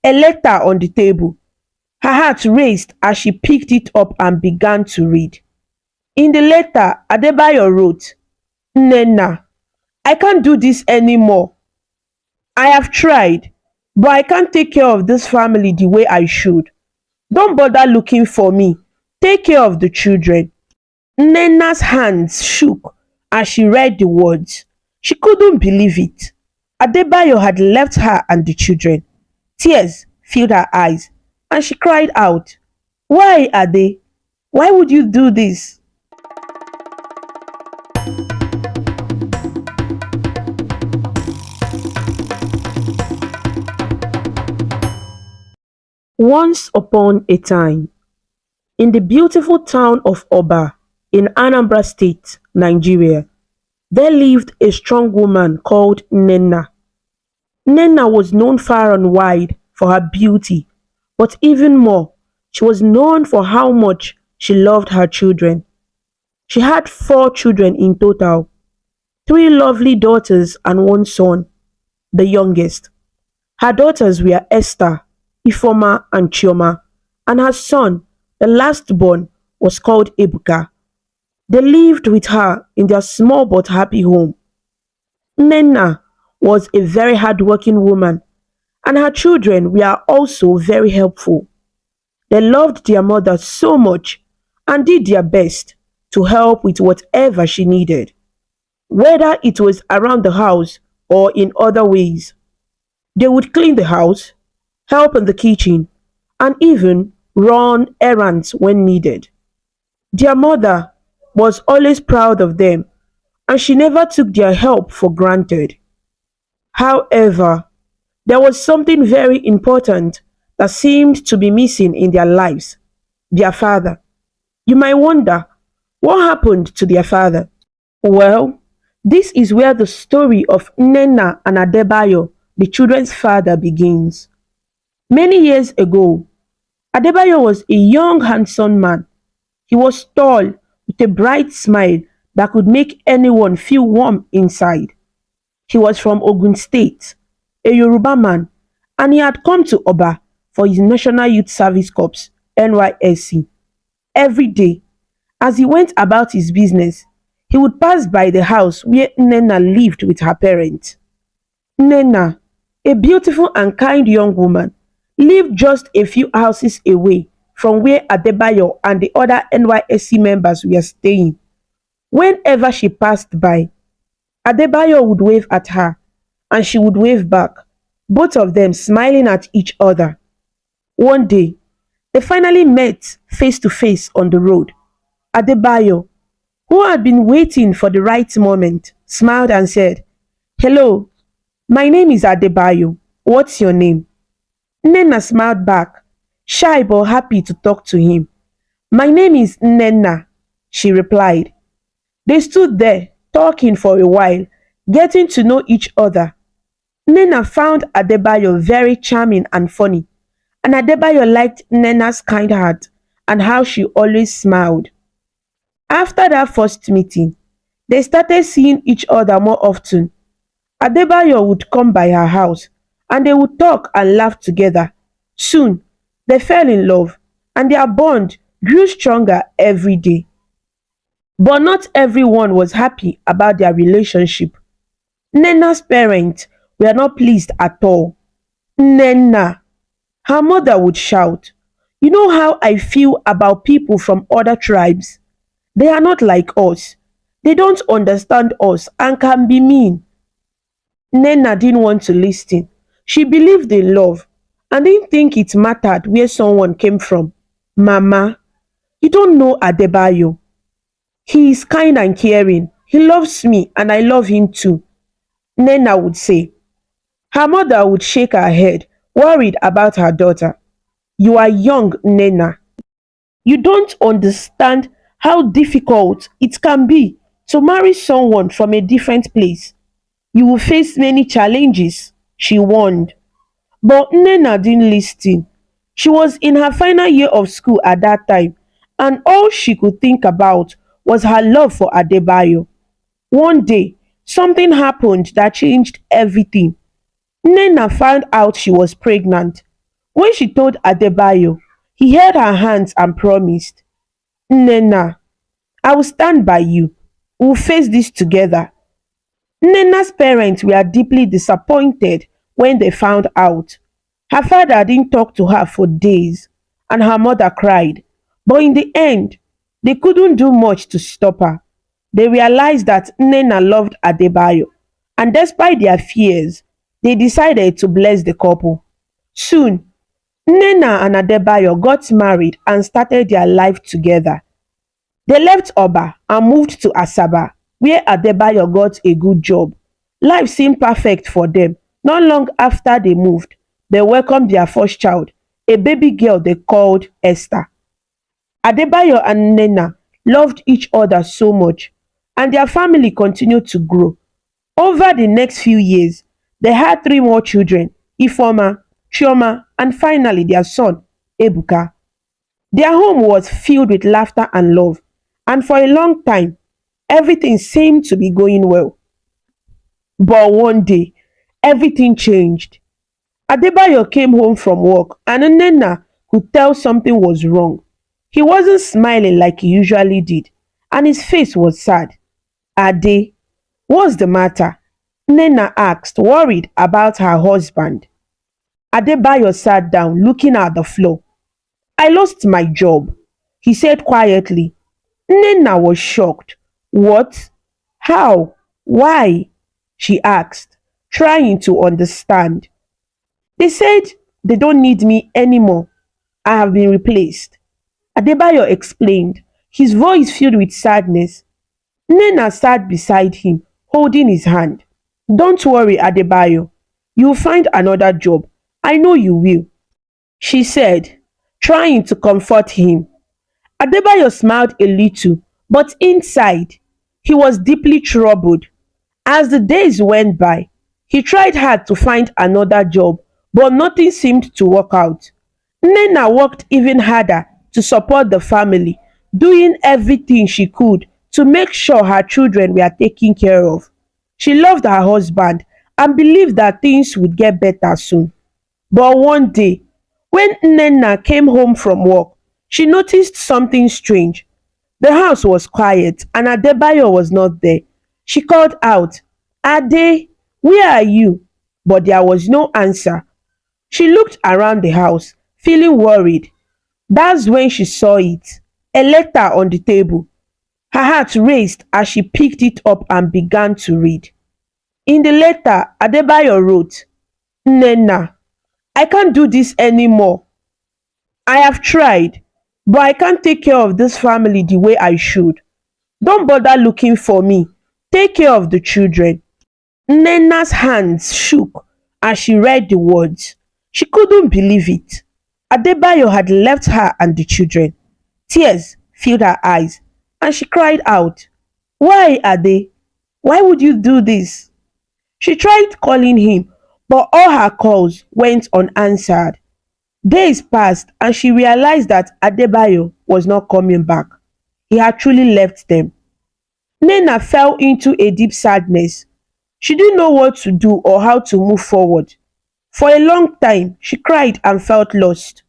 A letter on the table. Her heart raced as she picked it up and began to read. In the letter, Adebayo wrote, Nnenna, I can't do this anymore. I have tried, but I can't take care of this family the way I should. Don't bother looking for me. Take care of the children. Nnenna's hands shook as she read the words. She couldn't believe it. Adebayo had left her and the children. Tears filled her eyes, and she cried out, Why, Ade? Why would you do this? Once upon a time, in the beautiful town of Oba in Anambra State, Nigeria, there lived a strong woman called Nnenna. Nnenna was known far and wide for her beauty, but even more, she was known for how much she loved her children. She had four children in total, three lovely daughters and one son, the youngest. Her daughters were Esther, Ifoma, and Chioma, and her son, the last born, was called Ebuka. They lived with her in their small but happy home. Nnenna was a very hardworking woman, and her children were also very helpful. They loved their mother so much and did their best to help with whatever she needed, whether it was around the house or in other ways. They would clean the house, help in the kitchen, and even run errands when needed. Their mother was always proud of them, and she never took their help for granted. However, there was something very important that seemed to be missing in their lives: their father. You might wonder, what happened to their father? Well, this is where the story of Nnenna and Adebayo, the children's father, begins. Many years ago, Adebayo was a young, handsome man. He was tall, with a bright smile that could make anyone feel warm inside. He was from Ogun State, a Yoruba man, and he had come to Oba for his National Youth Service Corps (NYSC). Every day, as he went about his business, he would pass by the house where Nnenna lived with her parents. Nnenna, a beautiful and kind young woman, lived just a few houses away from where Adebayo and the other NYSC members were staying. Whenever she passed by, Adebayo would wave at her, and she would wave back, both of them smiling at each other. One day, they finally met face to face on the road. Adebayo, who had been waiting for the right moment, smiled and said, Hello, my name is Adebayo. What's your name? Nnenna smiled back, shy but happy to talk to him. My name is Nnenna, she replied. They stood there, talking for a while, getting to know each other. Nnenna found Adebayo very charming and funny, and Adebayo liked Nnenna's kind heart and how she always smiled. After that first meeting, they started seeing each other more often. Adebayo would come by her house, and they would talk and laugh together. Soon, they fell in love, and their bond grew stronger every day. But not everyone was happy about their relationship. Nnenna's parents were not pleased at all. Nnenna, her mother would shout, You know how I feel about people from other tribes? They are not like us. They don't understand us and can be mean. Nnenna didn't want to listen. She believed in love and didn't think it mattered where someone came from. Mama, you don't know Adebayo. He is kind and caring. He loves me and I love him too, Nnenna would say. Her mother would shake her head, worried about her daughter. You are young, Nnenna. You don't understand how difficult it can be to marry someone from a different place. You will face many challenges, she warned. But Nnenna didn't listen. She was in her final year of school at that time, and all she could think about was her love for Adebayo. One day, something happened that changed everything. Nnenna found out she was pregnant. When she told Adebayo, he held her hands and promised, Nnenna, I will stand by you. We will face this together. Nnenna's parents were deeply disappointed when they found out. Her father didn't talk to her for days, and her mother cried. But in the end, they couldn't do much to stop her. They realized that Nnenna loved Adebayo, and despite their fears, they decided to bless the couple. Soon, Nnenna and Adebayo got married and started their life together. They left Oba and moved to Asaba, where Adebayo got a good job. Life seemed perfect for them. Not long after they moved, they welcomed their first child, a baby girl they called Esther. Adebayo and Nnenna loved each other so much, and their family continued to grow. Over the next few years, they had three more children, Ifoma, Chioma, and finally their son, Ebuka. Their home was filled with laughter and love, and for a long time, everything seemed to be going well. But one day, everything changed. Adebayo came home from work and Nnenna could tell something was wrong. He wasn't smiling like he usually did, and his face was sad. Ade, what's the matter? Nnenna asked, worried about her husband. Adebayo sat down, looking at the floor. I lost my job, he said quietly. Nnenna was shocked. What? How? Why? She asked, trying to understand. They said they don't need me anymore. I have been replaced. Adebayo explained, his voice filled with sadness. Nnenna sat beside him, holding his hand. Don't worry, Adebayo. You'll find another job. I know you will, she said, trying to comfort him. Adebayo smiled a little, but inside, he was deeply troubled. As the days went by, he tried hard to find another job, but nothing seemed to work out. Nnenna worked even harder to support the family, doing everything she could to make sure her children were taken care of. She loved her husband and believed that things would get better soon. But one day, when Nnenna came home from work, she noticed something strange. The house was quiet and Adebayo was not there. She called out, Ade, where are you? But there was no answer. She looked around the house, feeling worried. That's when she saw it, a letter on the table. Her heart raced as she picked it up and began to read. In the letter, Adebayo wrote, Nnenna, I can't do this anymore. I have tried, but I can't take care of this family the way I should. Don't bother looking for me. Take care of the children. Nnenna's hands shook as she read the words. She couldn't believe it. Adebayo had left her and the children. Tears filled her eyes, and she cried out, Why, Ade? Why would you do this? She tried calling him, but all her calls went unanswered. Days passed, and she realized that Adebayo was not coming back. He had truly left them. Nnenna fell into a deep sadness. She didn't know what to do or how to move forward. For a long time, she cried and felt lost.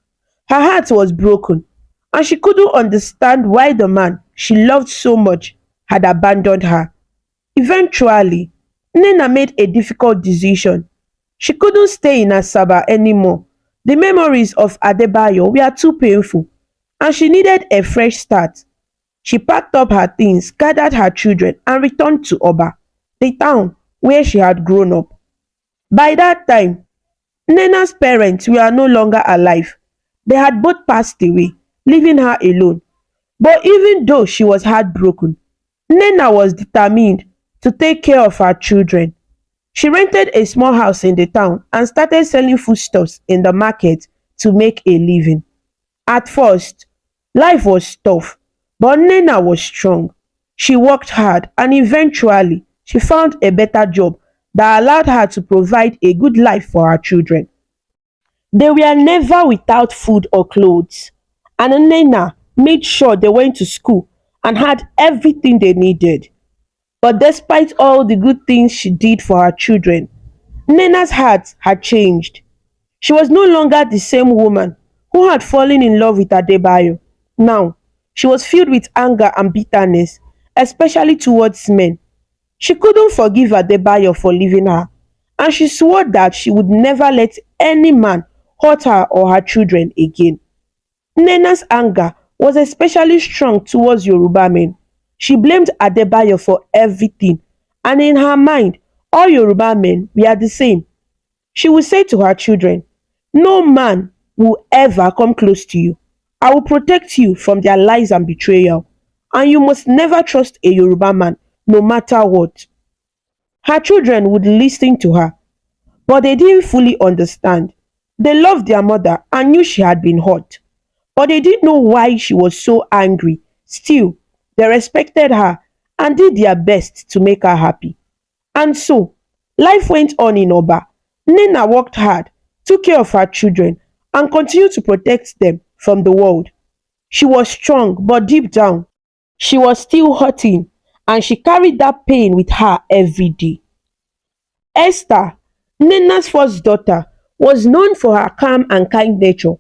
Her heart was broken, and she couldn't understand why the man she loved so much had abandoned her. Eventually, Nnenna made a difficult decision. She couldn't stay in Asaba anymore. The memories of Adebayo were too painful, and she needed a fresh start. She packed up her things, gathered her children, and returned to Oba, the town where she had grown up. By that time, Nnenna's parents were no longer alive. They had both passed away, leaving her alone. But even though she was heartbroken, Nnenna was determined to take care of her children. She rented a small house in the town and started selling foodstuffs in the market to make a living. At first, life was tough, but Nnenna was strong. She worked hard and eventually she found a better job that allowed her to provide a good life for her children. They were never without food or clothes, and Nnenna made sure they went to school and had everything they needed. But despite all the good things she did for her children, Nnenna's heart had changed. She was no longer the same woman who had fallen in love with Adebayo. Now, she was filled with anger and bitterness, especially towards men. She couldn't forgive Adebayo for leaving her, and she swore that she would never let any man hurt her or her children again. Nnenna's anger was especially strong towards Yoruba men. She blamed Adebayo for everything, and in her mind, all Yoruba men were the same. She would say to her children, "No man will ever come close to you. I will protect you from their lies and betrayal, and you must never trust a Yoruba man, no matter what." Her children would listen to her, but they didn't fully understand. They loved their mother and knew she had been hurt, but they didn't know why she was so angry. Still, they respected her and did their best to make her happy. And so, life went on in Oba. Nnenna worked hard, took care of her children, and continued to protect them from the world. She was strong, but deep down, she was still hurting, and she carried that pain with her every day. Esther, Nnenna's first daughter, was known for her calm and kind nature.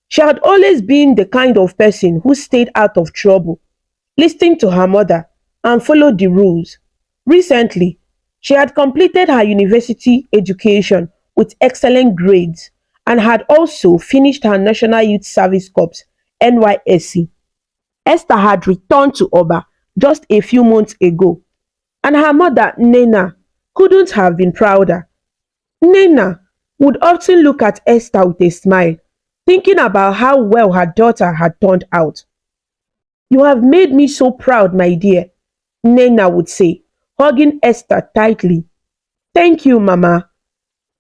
She had always been the kind of person who stayed out of trouble, listened to her mother, and followed the rules. Recently, she had completed her university education with excellent grades and had also finished her National Youth Service Corps (NYSC). Esther had returned to Oba just a few months ago, and her mother, Nnenna, couldn't have been prouder. Nnenna would often look at Esther with a smile, thinking about how well her daughter had turned out. "You have made me so proud, my dear," Nnenna would say, hugging Esther tightly. "Thank you, Mama.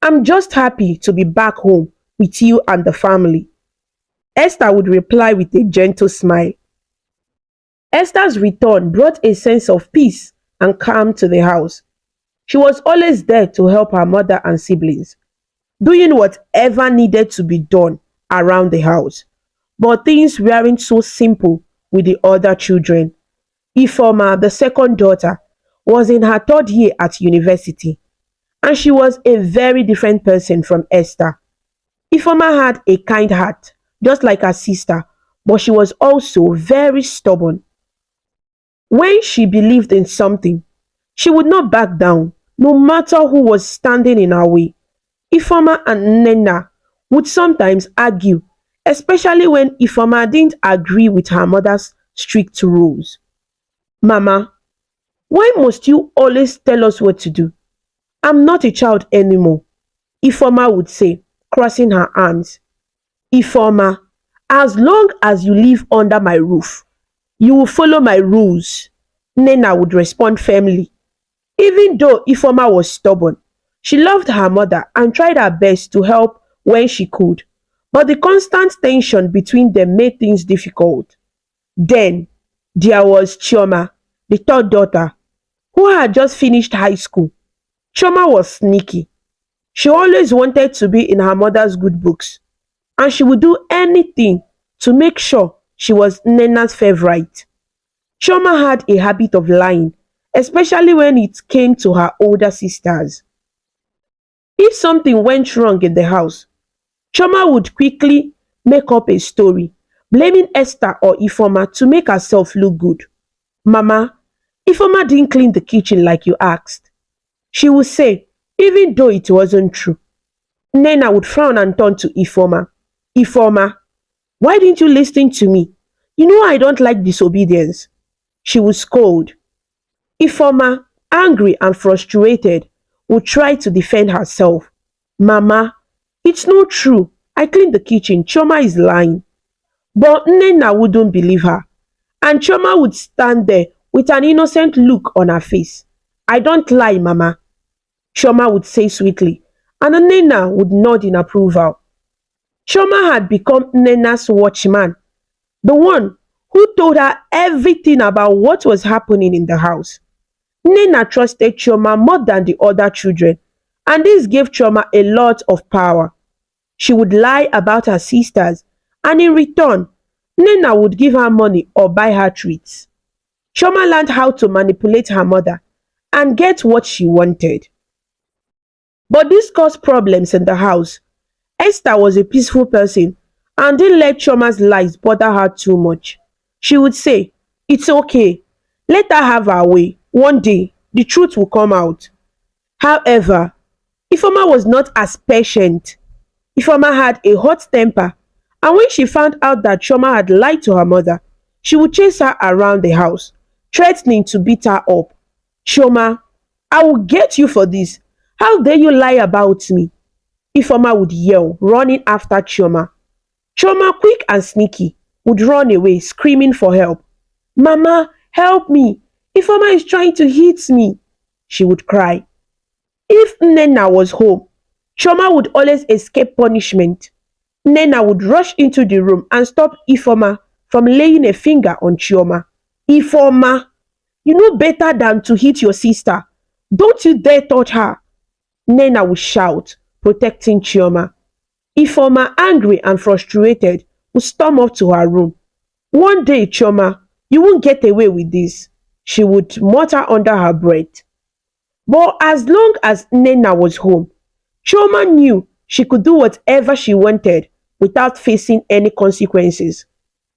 I'm just happy to be back home with you and the family." Esther would reply with a gentle smile. Esther's return brought a sense of peace and calm to the house. She was always there to help her mother and siblings, doing whatever needed to be done around the house. But things weren't so simple with the other children. Ifeoma, the second daughter, was in her third year at university, and she was a very different person from Esther. Ifeoma had a kind heart, just like her sister, but she was also very stubborn. When she believed in something, she would not back down, no matter who was standing in her way. Ifeoma and Nnenna would sometimes argue, especially when Ifeoma didn't agree with her mother's strict rules. "Mama, why must you always tell us what to do? I'm not a child anymore," Ifeoma would say, crossing her arms. "Ifeoma, as long as you live under my roof, you will follow my rules," Nnenna would respond firmly. Even though Ifeoma was stubborn, she loved her mother and tried her best to help when she could. But the constant tension between them made things difficult. Then there was Chioma, the third daughter, who had just finished high school. Chioma was sneaky. She always wanted to be in her mother's good books, and she would do anything to make sure she was Nnenna's favorite. Chioma had a habit of lying, especially when it came to her older sisters. If something went wrong in the house, Chioma would quickly make up a story, blaming Esther or Ifeoma to make herself look good. "Mama, Ifeoma didn't clean the kitchen like you asked," she would say, even though it wasn't true. Nnenna would frown and turn to Ifeoma. "Ifeoma, why didn't you listen to me? You know I don't like disobedience," she would scold. Ifeoma, angry and frustrated, would try to defend herself. "Mama, it's not true. I cleaned the kitchen. Chioma is lying." But Nnenna wouldn't believe her, and Chioma would stand there with an innocent look on her face. "I don't lie, Mama," Chioma would say sweetly, and Nnenna would nod in approval. Chioma had become Nnenna's watchman, the one who told her everything about what was happening in the house. Nnenna trusted Chioma more than the other children, and this gave Chioma a lot of power. She would lie about her sisters, and in return, Nnenna would give her money or buy her treats. Chioma learned how to manipulate her mother and get what she wanted. But this caused problems in the house, Esther was a peaceful person and didn't let Chioma's lies bother her too much. She would say, "It's okay. Let her have her way. One day, the truth will come out." However, Ifeoma was not as patient. Ifeoma had a hot temper, and when she found out that Chioma had lied to her mother, she would chase her around the house, threatening to beat her up. "Chioma, I will get you for this. How dare you lie about me?" Ifeoma would yell, running after Chioma. Chioma, quick and sneaky, would run away, screaming for help. "Mama, help me. Ifeoma is trying to hit me," she would cry. If Nnenna was home, Chioma would always escape punishment. Nnenna would rush into the room and stop Ifeoma from laying a finger on Chioma. "Ifeoma, you know better than to hit your sister. Don't you dare touch her," Nnenna would shout, protecting Chioma. Ifeoma, angry and frustrated, would storm off to her room. "One day, Chioma, you won't get away with this," she would mutter under her breath. But as long as Nnenna was home, Chioma knew she could do whatever she wanted without facing any consequences.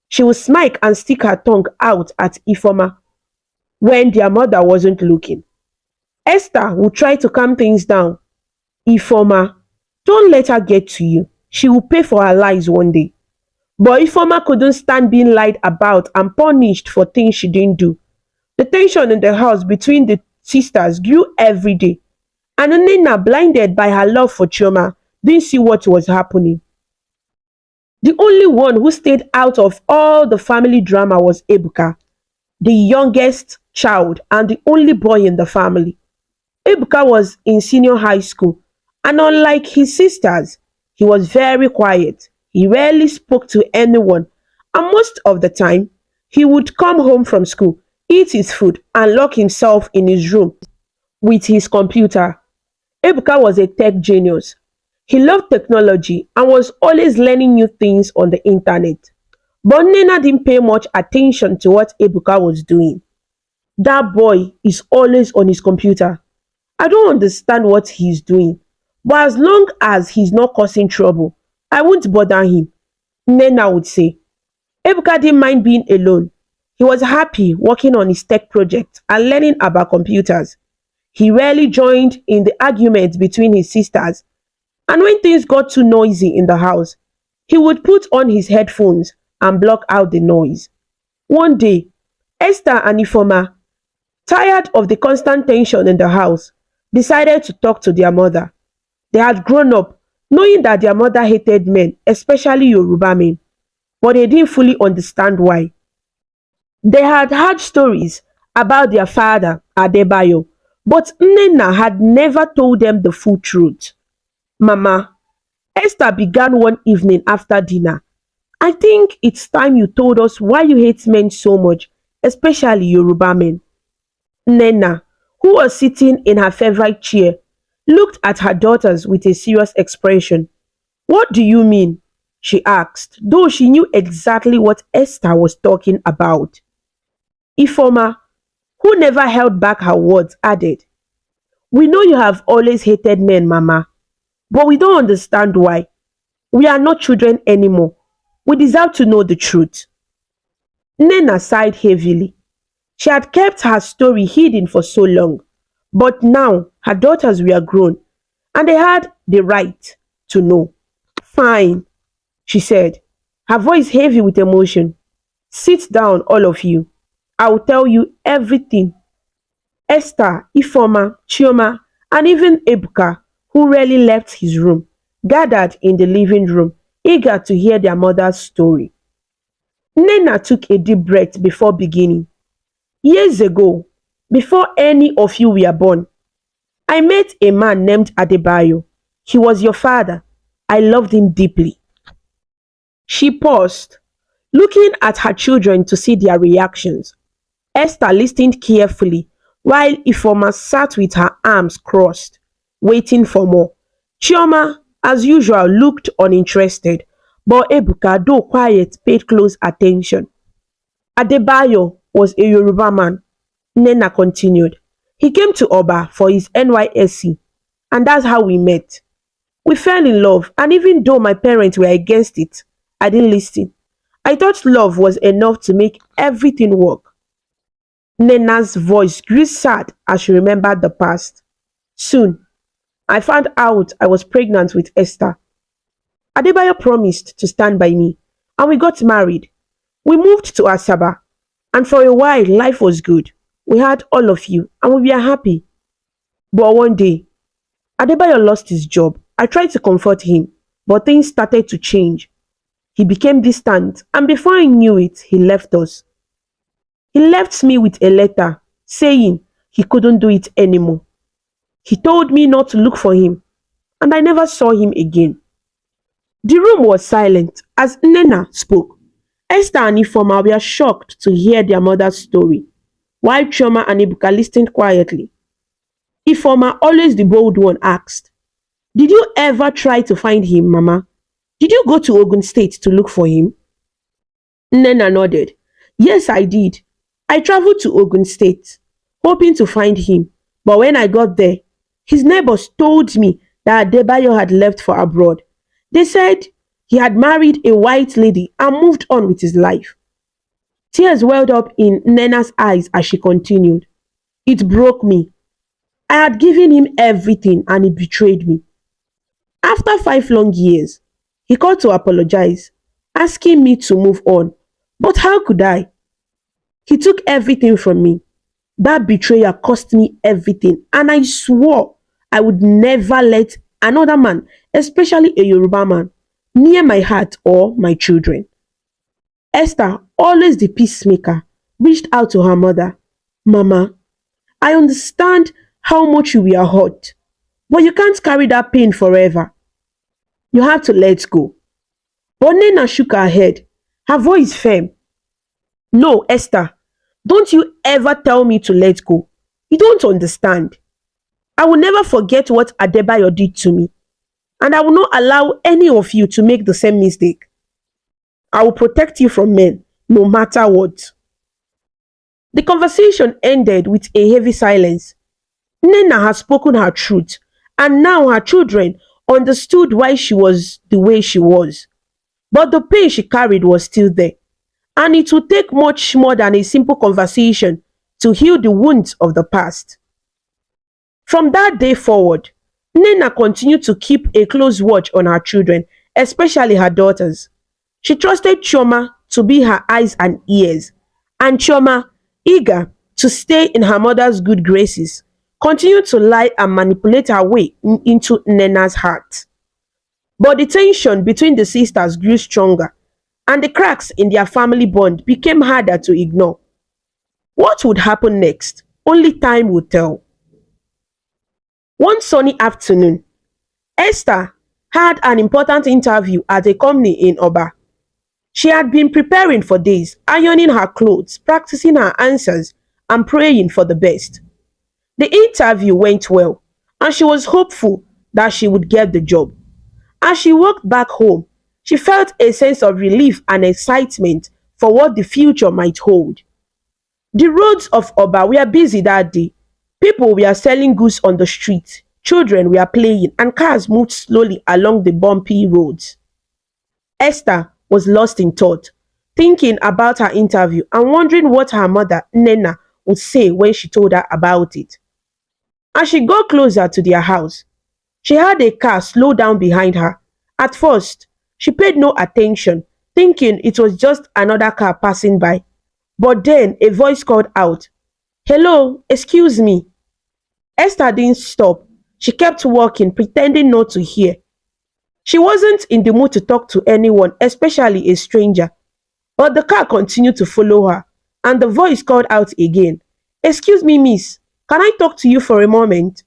She would smile and stick her tongue out at Ifeoma when their mother wasn't looking. Esther would try to calm things down. "Ifeoma, don't let her get to you. She will pay for her lies one day." But Ifeoma couldn't stand being lied about and punished for things she didn't do. The tension in the house between the sisters grew every day, and Nnenna, blinded by her love for Chioma, didn't see what was happening. The only one who stayed out of all the family drama was Ebuka, the youngest child and the only boy in the family. Ebuka was in senior high school, and unlike his sisters, he was very quiet. He rarely spoke to anyone, and most of the time, he would come home from school, eat his food, and lock himself in his room with his computer. Ebuka was a tech genius. He loved technology and was always learning new things on the internet. But Nnenna didn't pay much attention to what Ebuka was doing. "That boy is always on his computer. I don't understand what he's doing. But as long as he's not causing trouble, I won't bother him," Nnenna would say. Ebuka didn't mind being alone. He was happy working on his tech project and learning about computers. He rarely joined in the arguments between his sisters, and when things got too noisy in the house, he would put on his headphones and block out the noise. One day, Esther and Ifeoma, tired of the constant tension in the house, decided to talk to their mother. They had grown up knowing that their mother hated men, especially Yoruba men, but they didn't fully understand why. They had heard stories about their father, Adebayo, but Nnenna had never told them the full truth. "Mama," Esther began one evening after dinner, "I think it's time you told us why you hate men so much, especially Yoruba men." Nnenna, who was sitting in her favorite chair, looked at her daughters with a serious expression. "What do you mean?" she asked, though she knew exactly what Esther was talking about. Ifeoma, who never held back her words, added, "We know you have always hated men, Mama, but we don't understand why. We are not children anymore. We deserve to know the truth." Nnenna sighed heavily. She had kept her story hidden for so long, but now her daughters were grown and they had the right to know. "Fine," she said, her voice heavy with emotion. "Sit down, all of you. I will tell you everything." Esther, Ifeoma, Chioma, and even Ebuka, who rarely left his room, gathered in the living room, eager to hear their mother's story. Nnenna took a deep breath before beginning. "Years ago, before any of you were born, I met a man named Adebayo. He was your father. I loved him deeply." She paused, looking at her children to see their reactions. Esther listened carefully while Ifeoma sat with her arms crossed, waiting for more. Chioma, as usual, looked uninterested, but Ebuka, though quiet, paid close attention. "Adebayo was a Yoruba man," Nnenna continued. "He came to Oba for his NYSC, and that's how we met. We fell in love, and even though my parents were against it, I didn't listen. I thought love was enough to make everything work. Nnenna's voice grew sad as she remembered the past. Soon, I found out I was pregnant with Esther. Adebayo promised to stand by me, and we got married. We moved to Asaba, and for a while life was good. We had all of you, and we were happy. But one day, Adebayo lost his job. I tried to comfort him, but things started to change. He became distant, and before I knew it, he left us. He left me with a letter saying he couldn't do it anymore. He told me not to look for him, and I never saw him again. The room was silent as Nnenna spoke. Esther and Ifoma were shocked to hear their mother's story, while Chioma and Ebuka listened quietly. Ifoma, always the bold one, asked, "Did you ever try to find him, Mama? Did you go to Ogun State to look for him?" Nnenna nodded. "Yes, I did. I traveled to Ogun State, hoping to find him, but when I got there, his neighbors told me that Adebayo had left for abroad. They said he had married a white lady and moved on with his life." Tears welled up in Nnenna's eyes as she continued. "It broke me. I had given him everything and he betrayed me. After 5 long years, he called to apologize, asking me to move on. But how could I? He took everything from me. That betrayal cost me everything, and I swore I would never let another man, especially a Yoruba man, near my heart or my children." Esther, always the peacemaker, reached out to her mother. "Mama, I understand how much you were hurt, but you can't carry that pain forever. You have to let go." But Nnenna shook her head, her voice firm. "No, Esther, don't you ever tell me to let go. You don't understand. I will never forget what Adebayo did to me, and I will not allow any of you to make the same mistake. I will protect you from men, no matter what." The conversation ended with a heavy silence. Nnenna had spoken her truth, and now her children understood why she was the way she was. But the pain she carried was still there, and it would take much more than a simple conversation to heal the wounds of the past. From that day forward, Nnenna continued to keep a close watch on her children, especially her daughters. She trusted Chioma to be her eyes and ears, and Chioma, eager to stay in her mother's good graces, continued to lie and manipulate her way into Nnenna's heart. But the tension between the sisters grew stronger, and the cracks in their family bond became harder to ignore. What would happen next? Only time would tell. One sunny afternoon, Esther had an important interview at a company in Oba. She had been preparing for days, ironing her clothes, practicing her answers, and praying for the best. The interview went well, and she was hopeful that she would get the job. As she walked back home, she felt a sense of relief and excitement for what the future might hold. The roads of Oba were busy that day. People were selling goods on the street, children were playing, and cars moved slowly along the bumpy roads. Esther was lost in thought, thinking about her interview and wondering what her mother, Nnenna, would say when she told her about it. As she got closer to their house, she heard a car slow down behind her. At first, she paid no attention, thinking it was just another car passing by. But then a voice called out, "Hello, excuse me." Esther didn't stop. She kept walking, pretending not to hear. She wasn't in the mood to talk to anyone, especially a stranger. But the car continued to follow her, and the voice called out again, "Excuse me, miss, can I talk to you for a moment?"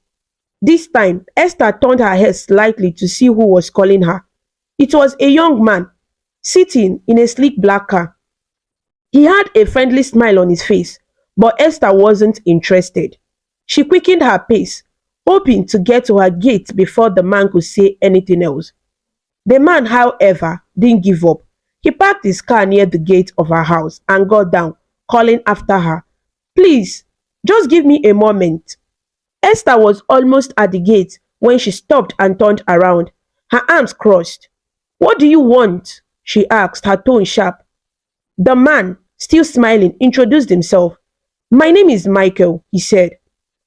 This time, Esther turned her head slightly to see who was calling her. It was a young man, sitting in a sleek black car. He had a friendly smile on his face, but Esther wasn't interested. She quickened her pace, hoping to get to her gate before the man could say anything else. The man, however, didn't give up. He parked his car near the gate of her house and got down, calling after her, "Please, just give me a moment." Esther was almost at the gate when she stopped and turned around. her arms crossed. What do you want? She asked, her tone sharp. The man, still smiling, introduced himself. My name is Michael, he said.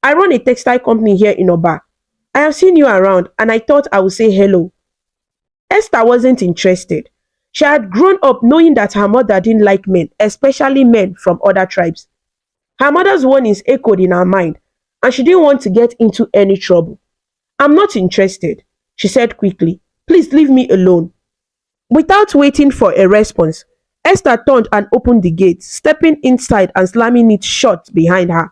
I run a textile company here in Oba. I have seen you around and I thought I would say hello. Esther wasn't interested. She had grown up knowing that her mother didn't like men, especially men from other tribes. Her mother's warnings echoed in her mind, and she didn't want to get into any trouble. I'm not interested, she said quickly. Please leave me alone. Without waiting for a response, Esther turned and opened the gate, stepping inside and slamming it shut behind her.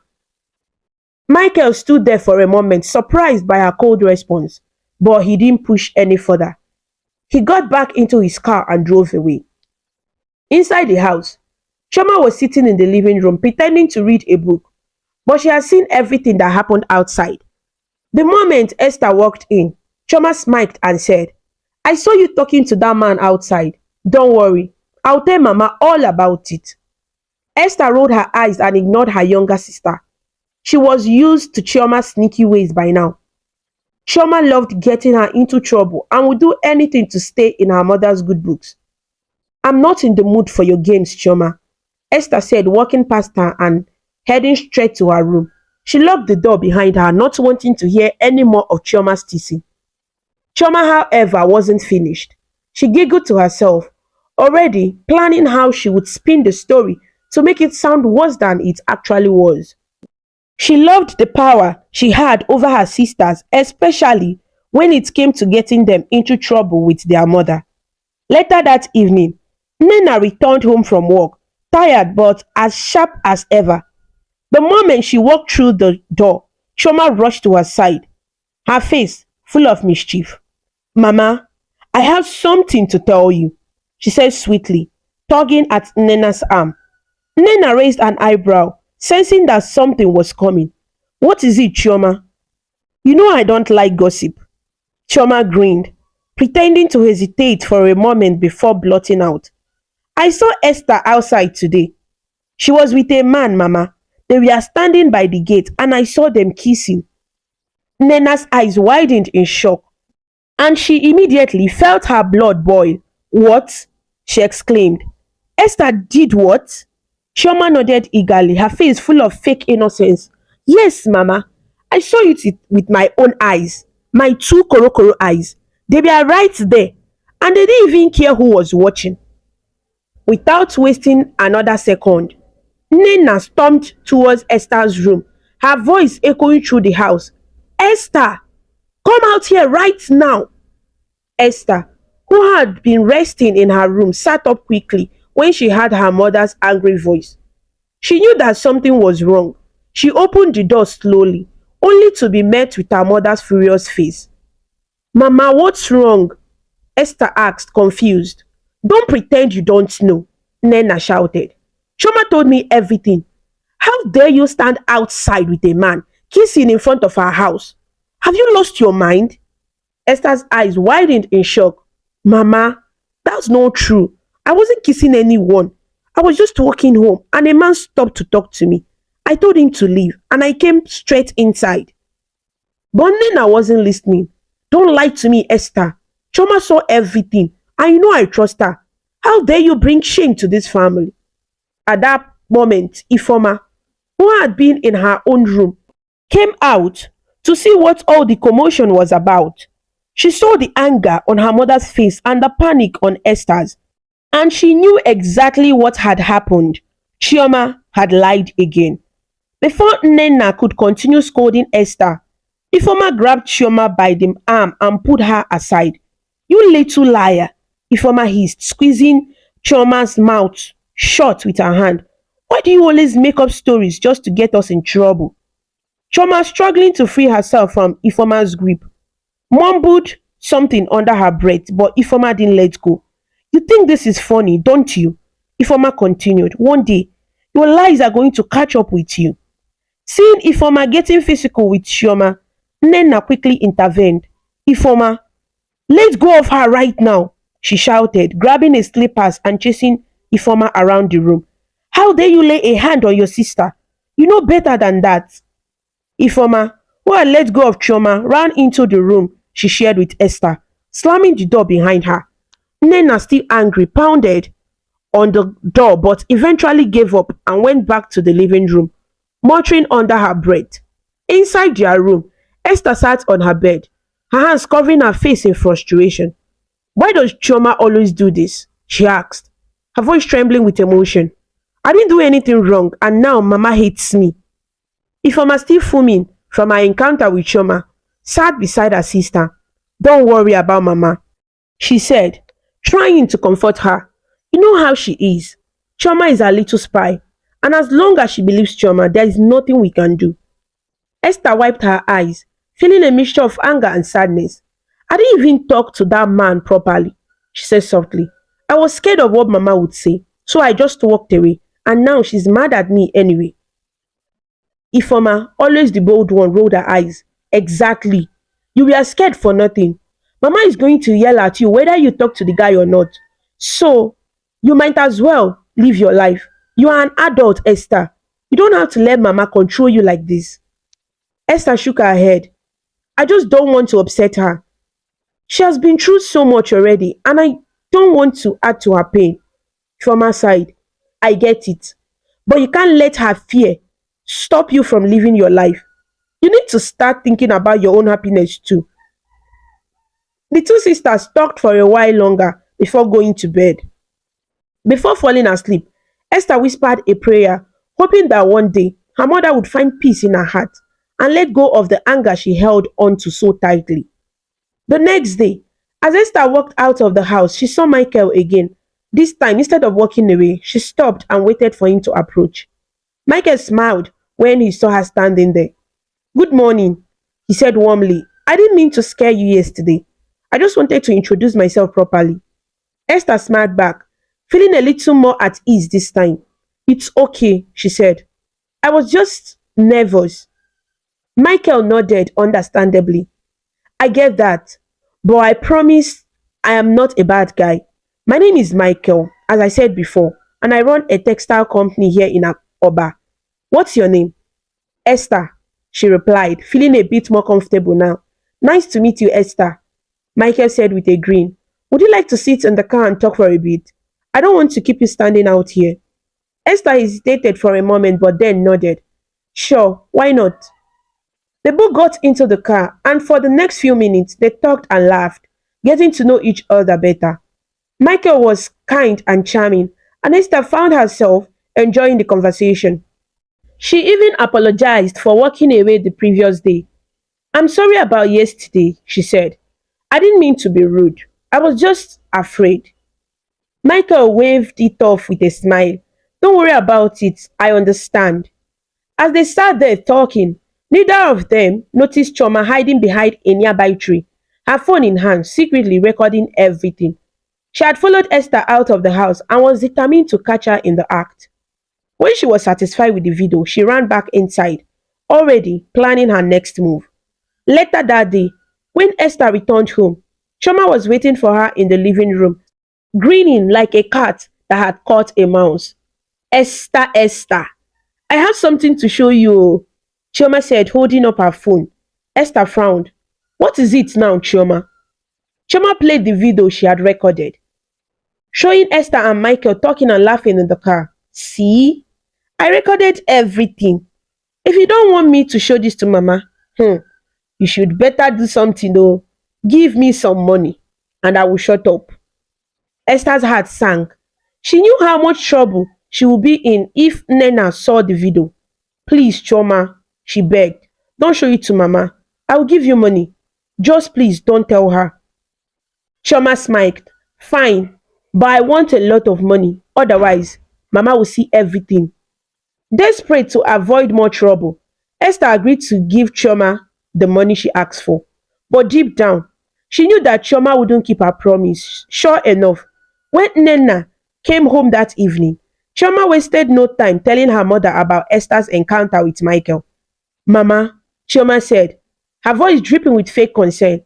Michael stood there for a moment, surprised by her cold response, but he didn't push any further. He got back into his car and drove away. Inside the house, Chioma was sitting in the living room pretending to read a book, but she had seen everything that happened outside. The moment Esther walked in, Chioma smiled and said, I saw you talking to that man outside. Don't worry, I'll tell Mama all about it. Esther rolled her eyes and ignored her younger sister. She was used to Chioma's sneaky ways by now. Chioma loved getting her into trouble and would do anything to stay in her mother's good books. I'm not in the mood for your games, Chioma, Esther said, walking past her and heading straight to her room. She locked the door behind her, not wanting to hear any more of Chioma's teasing. Chioma, however, wasn't finished. She giggled to herself, already planning how she would spin the story to make it sound worse than it actually was. She loved the power she had over her sisters, especially when it came to getting them into trouble with their mother. Later that evening, Nnenna returned home from work, tired but as sharp as ever. The moment she walked through the door, Chioma rushed to her side, her face full of mischief. Mama, I have something to tell you, she said sweetly, tugging at Nnenna's arm. Nnenna raised an eyebrow, sensing that something was coming. What is it, Chioma? You know I don't like gossip. Chioma grinned, pretending to hesitate for a moment before blurting out. I saw Esther outside today. She was with a man, Mama. They were standing by the gate and I saw them kissing. Nnenna's eyes widened in shock, and she immediately felt her blood boil. What? She exclaimed. Esther did what? Chioma nodded eagerly, her face full of fake innocence. Yes, Mama. I saw it with my own eyes. My two korokoro eyes. They were right there, and they didn't even care who was watching. Without wasting another second, Nnenna stormed towards Esther's room, her voice echoing through the house. Esther, come out here right now. Esther, who had been resting in her room, sat up quickly when she heard her mother's angry voice. She knew that something was wrong. She opened the door slowly, only to be met with her mother's furious face. Mama, what's wrong? Esther asked, confused. Don't pretend you don't know, Nnenna shouted. Chioma told me everything. How dare you stand outside with a man, kissing in front of her house? Have you lost your mind? Esther's eyes widened in shock. Mama, that's not true. I wasn't kissing anyone. I was just walking home and a man stopped to talk to me. I told him to leave and I came straight inside. But Nnenna wasn't listening. Don't lie to me, Esther. Chioma saw everything. I know I trust her. How dare you bring shame to this family? At that moment, Ifoma, who had been in her own room, came out to see what all the commotion was about. She saw the anger on her mother's face and the panic on Esther's, and she knew exactly what had happened. Chioma had lied again. Before Nnenna could continue scolding Esther, Ifoma grabbed Chioma by the arm and pulled her aside. You little liar, Ifoma hissed, squeezing Chioma's mouth shut with her hand. Why do you always make up stories just to get us in trouble? Chioma, struggling to free herself from Ifoma's grip, mumbled something under her breath, but Ifoma didn't let go. You think this is funny, don't you? Ifoma continued. One day, your lies are going to catch up with you. Seeing Ifoma getting physical with Chioma, Nnenna quickly intervened. Ifoma, let go of her right now, she shouted, grabbing his slippers and chasing Ifoma around the room. How dare you lay a hand on your sister? You know better than that. Ifoma, who had let go of Chioma, ran into the room she shared with Esther, slamming the door behind her. Nnenna, still angry, pounded on the door but eventually gave up and went back to the living room, muttering under her breath. Inside their room, Esther sat on her bed, her hands covering her face in frustration. Why does Chioma always do this? She asked, her voice trembling with emotion. I didn't do anything wrong and now Mama hates me. Ifeoma, still fuming from her encounter with Chioma, sat beside her sister. Don't worry about Mama, she said, trying to comfort her. You know how she is. Chioma is her little spy, and as long as she believes Chioma, there is nothing we can do. Esther wiped her eyes, feeling a mixture of anger and sadness. I didn't even talk to that man properly, she said softly. I was scared of what Mama would say, so I just walked away, and now she's mad at me anyway. Ifeoma, always the bold one, rolled her eyes. Exactly. You were scared for nothing. Mama is going to yell at you whether you talk to the guy or not. So, you might as well live your life. You are an adult, Esther. You don't have to let Mama control you like this. Esther shook her head. I just don't want to upset her. She has been through so much already, and I don't want to add to her pain. From her side, I get it. But you can't let her fear stop you from living your life. You need to start thinking about your own happiness too. The two sisters talked for a while longer before going to bed. Before falling asleep, Esther whispered a prayer, hoping that one day her mother would find peace in her heart and let go of the anger she held onto so tightly. The next day, as Esther walked out of the house, she saw Michael again. This time, instead of walking away, she stopped and waited for him to approach. Michael smiled when he saw her standing there. Good morning, he said warmly. I didn't mean to scare you yesterday. I just wanted to introduce myself properly. Esther smiled back, feeling a little more at ease this time. It's okay, she said. I was just nervous. Michael nodded understandably. I get that, but I promise I am not a bad guy. My name is Michael, as I said before, and I run a textile company here in Oba. What's your name? Esther, she replied, feeling a bit more comfortable now. Nice to meet you, Esther, Michael said with a grin. Would you like to sit in the car and talk for a bit? I don't want to keep you standing out here. Esther hesitated for a moment but then nodded. Sure, why not? They both got into the car and for the next few minutes they talked and laughed, getting to know each other better. Michael was kind and charming, and Esther found herself enjoying the conversation. She even apologized for walking away the previous day. I'm sorry about yesterday, she said. I didn't mean to be rude. I was just afraid. Michael waved it off with a smile. Don't worry about it, I understand. As they sat there talking, neither of them noticed Chioma hiding behind a nearby tree, her phone in hand, secretly recording everything. She had followed Esther out of the house and was determined to catch her in the act. When she was satisfied with the video, she ran back inside, already planning her next move. Later that day, when Esther returned home, Chioma was waiting for her in the living room, grinning like a cat that had caught a mouse. Esther, Esther, I have something to show you, Chioma said, holding up her phone. Esther frowned. What is it now, Chioma? Chioma played the video she had recorded, showing Esther and Michael talking and laughing in the car. See? I recorded everything. If you don't want me to show this to Mama, you should better do something though. Give me some money and I will shut up. Esther's heart sank. She knew how much trouble she would be in if Nnenna saw the video. Please, Chioma, she begged. Don't show it to Mama. I will give you money. Just please don't tell her. Chioma smiled. Fine, but I want a lot of money. Otherwise, Mama will see everything. Desperate to avoid more trouble, Esther agreed to give Chioma the money she asked for. But deep down, she knew that Chioma wouldn't keep her promise. Sure enough, when Nnenna came home that evening, Chioma wasted no time telling her mother about Esther's encounter with Michael. Mama, Chioma said, her voice dripping with fake concern.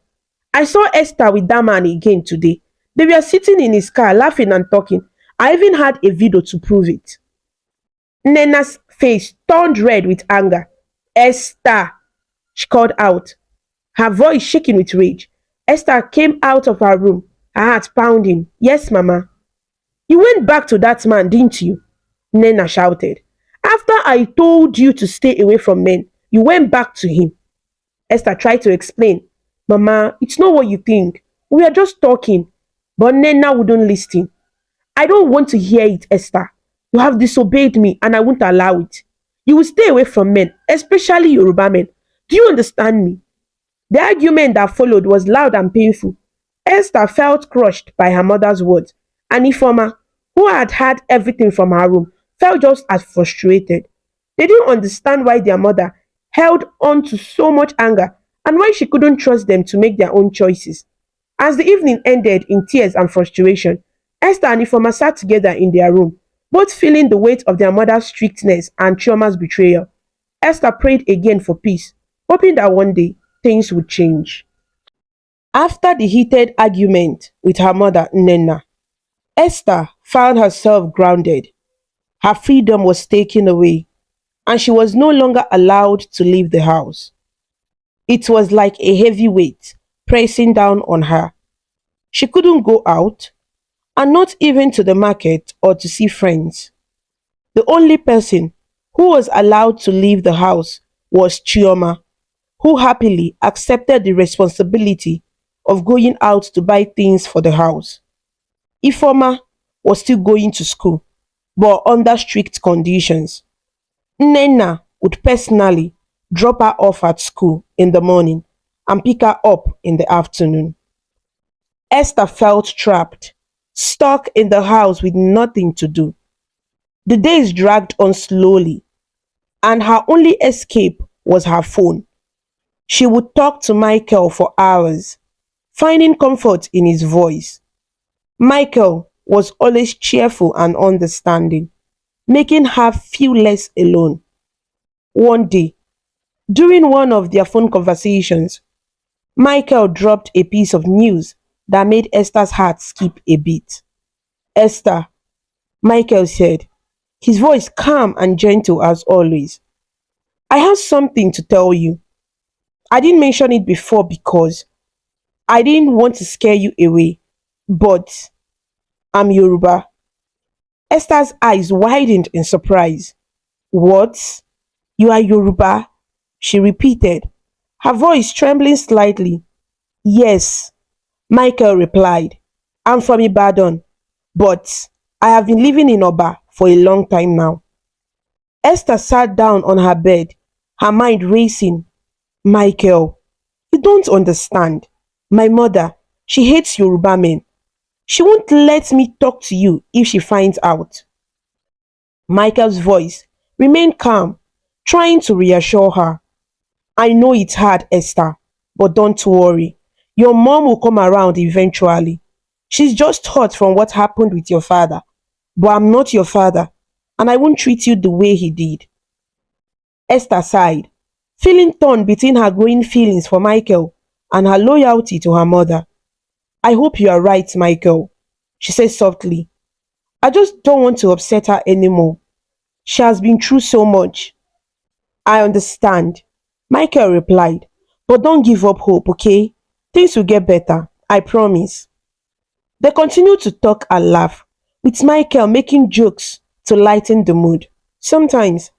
I saw Esther with that man again today. They were sitting in his car laughing and talking. I even had a video to prove it. Nnenna's face turned red with anger. Esther, she called out, her voice shaking with rage. Esther came out of her room, her heart pounding. Yes, Mama. You went back to that man, didn't you? Nnenna shouted. After I told you to stay away from men, you went back to him. Esther tried to explain. Mama, it's not what you think. We are just talking. But Nnenna wouldn't listen. I don't want to hear it, Esther. You have disobeyed me and I won't allow it. You will stay away from men, especially Yoruba men. Do you understand me? The argument that followed was loud and painful. Esther felt crushed by her mother's words, and Ifoma, who had heard everything from her room, felt just as frustrated. They didn't understand why their mother held on to so much anger and why she couldn't trust them to make their own choices. As the evening ended in tears and frustration, Esther and Ifoma sat together in their room, both feeling the weight of their mother's strictness and Chioma's betrayal. Esther prayed again for peace, hoping that one day things would change. After the heated argument with her mother, Nnenna, Esther found herself grounded. Her freedom was taken away, and she was no longer allowed to leave the house. It was like a heavy weight pressing down on her. She couldn't go out, and not even to the market or to see friends. The only person who was allowed to leave the house was Chioma, who happily accepted the responsibility of going out to buy things for the house. Ifoma was still going to school, but under strict conditions. Nnenna would personally drop her off at school in the morning and pick her up in the afternoon. Esther felt trapped, stuck in the house with nothing to do. The days dragged on slowly, and her only escape was her phone. She would talk to Michael for hours, finding comfort in his voice. Michael was always cheerful and understanding, making her feel less alone. One day, during one of their phone conversations, Michael dropped a piece of news that made Esther's heart skip a beat. Esther, Michael said, his voice calm and gentle as always. I have something to tell you. I didn't mention it before because I didn't want to scare you away, but I'm Yoruba. Esther's eyes widened in surprise. What? You are Yoruba? She repeated, her voice trembling slightly. Yes, Michael replied. I'm from Ibadan, but I have been living in Oba for a long time now. Esther sat down on her bed, her mind racing. Michael, you don't understand. My mother, she hates Yoruba men. She won't let me talk to you if she finds out. Michael's voice remained calm, trying to reassure her. I know it's hard, Esther, but don't worry. Your mom will come around eventually. She's just hurt from what happened with your father. But I'm not your father, and I won't treat you the way he did. Esther sighed, feeling torn between her growing feelings for Michael and her loyalty to her mother. I hope you are right, Michael, she said softly. I just don't want to upset her anymore. She has been through so much. I understand, Michael replied, but don't give up hope, okay? Things will get better, I promise. They continued to talk and laugh, with Michael making jokes to lighten the mood. Sometimes,